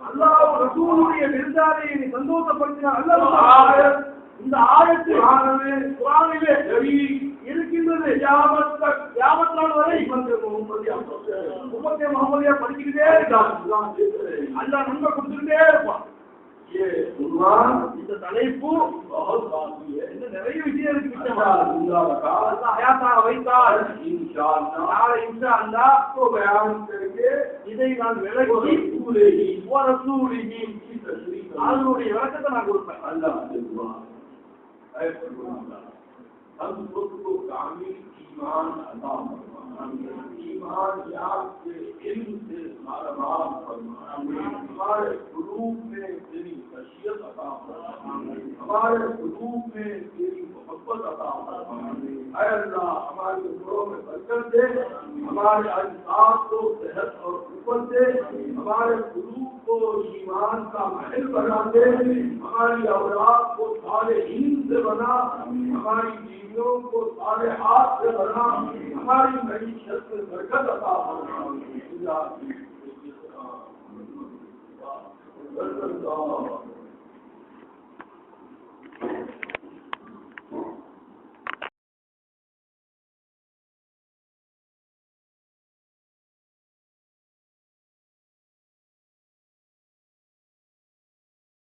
S1: அல்லாஹ் ரசூலுடைய விருந்தாளியை நீ சந்தோஷப்படுத்தினார் அல்லாஹ் இந்த ஆயத்து குர்ஆனிலே இருக்கின்றது கியாமத் நாள் வரை உம்மத்தே முஹம்மதியா படிச்சுக்கிட்டே இருக்காங்க அல்லாஹ் நன்மை கொடுத்துக்கிட்டே இருப்பான் ये कुरान इस தலைப்பு बहुत बाकी है இந்த நிறைய விஷயம் இருக்கு விஷயமா अल्लाह हयाता வைத்தா इंशाअल्लाह को बयान करके இதை நான் விளக்கி ரசூலுஹி வ ரசூலிஹி की तशरीह அதனுடைய விளக்கத்தை நான் கொடுப்பேன் अल्लाह से दुआ ऐ परवरदिगार हम सबको कामिल ईमान अता फरमा ईमान याद से इल्म से मालामाल फरमा हमारे कुलूब में तेरी खशियत अता फरमा हमारे कुलूब में तेरी मोहब्बत अता फरमा ऐ अल्लाह हमारे उम्रों में बरकत दे हमारे अज़्ज़ात को सेहत और कुव्वत दे हमारे कुलूब को ईमान का महल बना दे हमारी औलाद को सालेहीन से बना हमारी बीवियों को सालेहात से बना हमारी मईशत में बरकत अता फरमा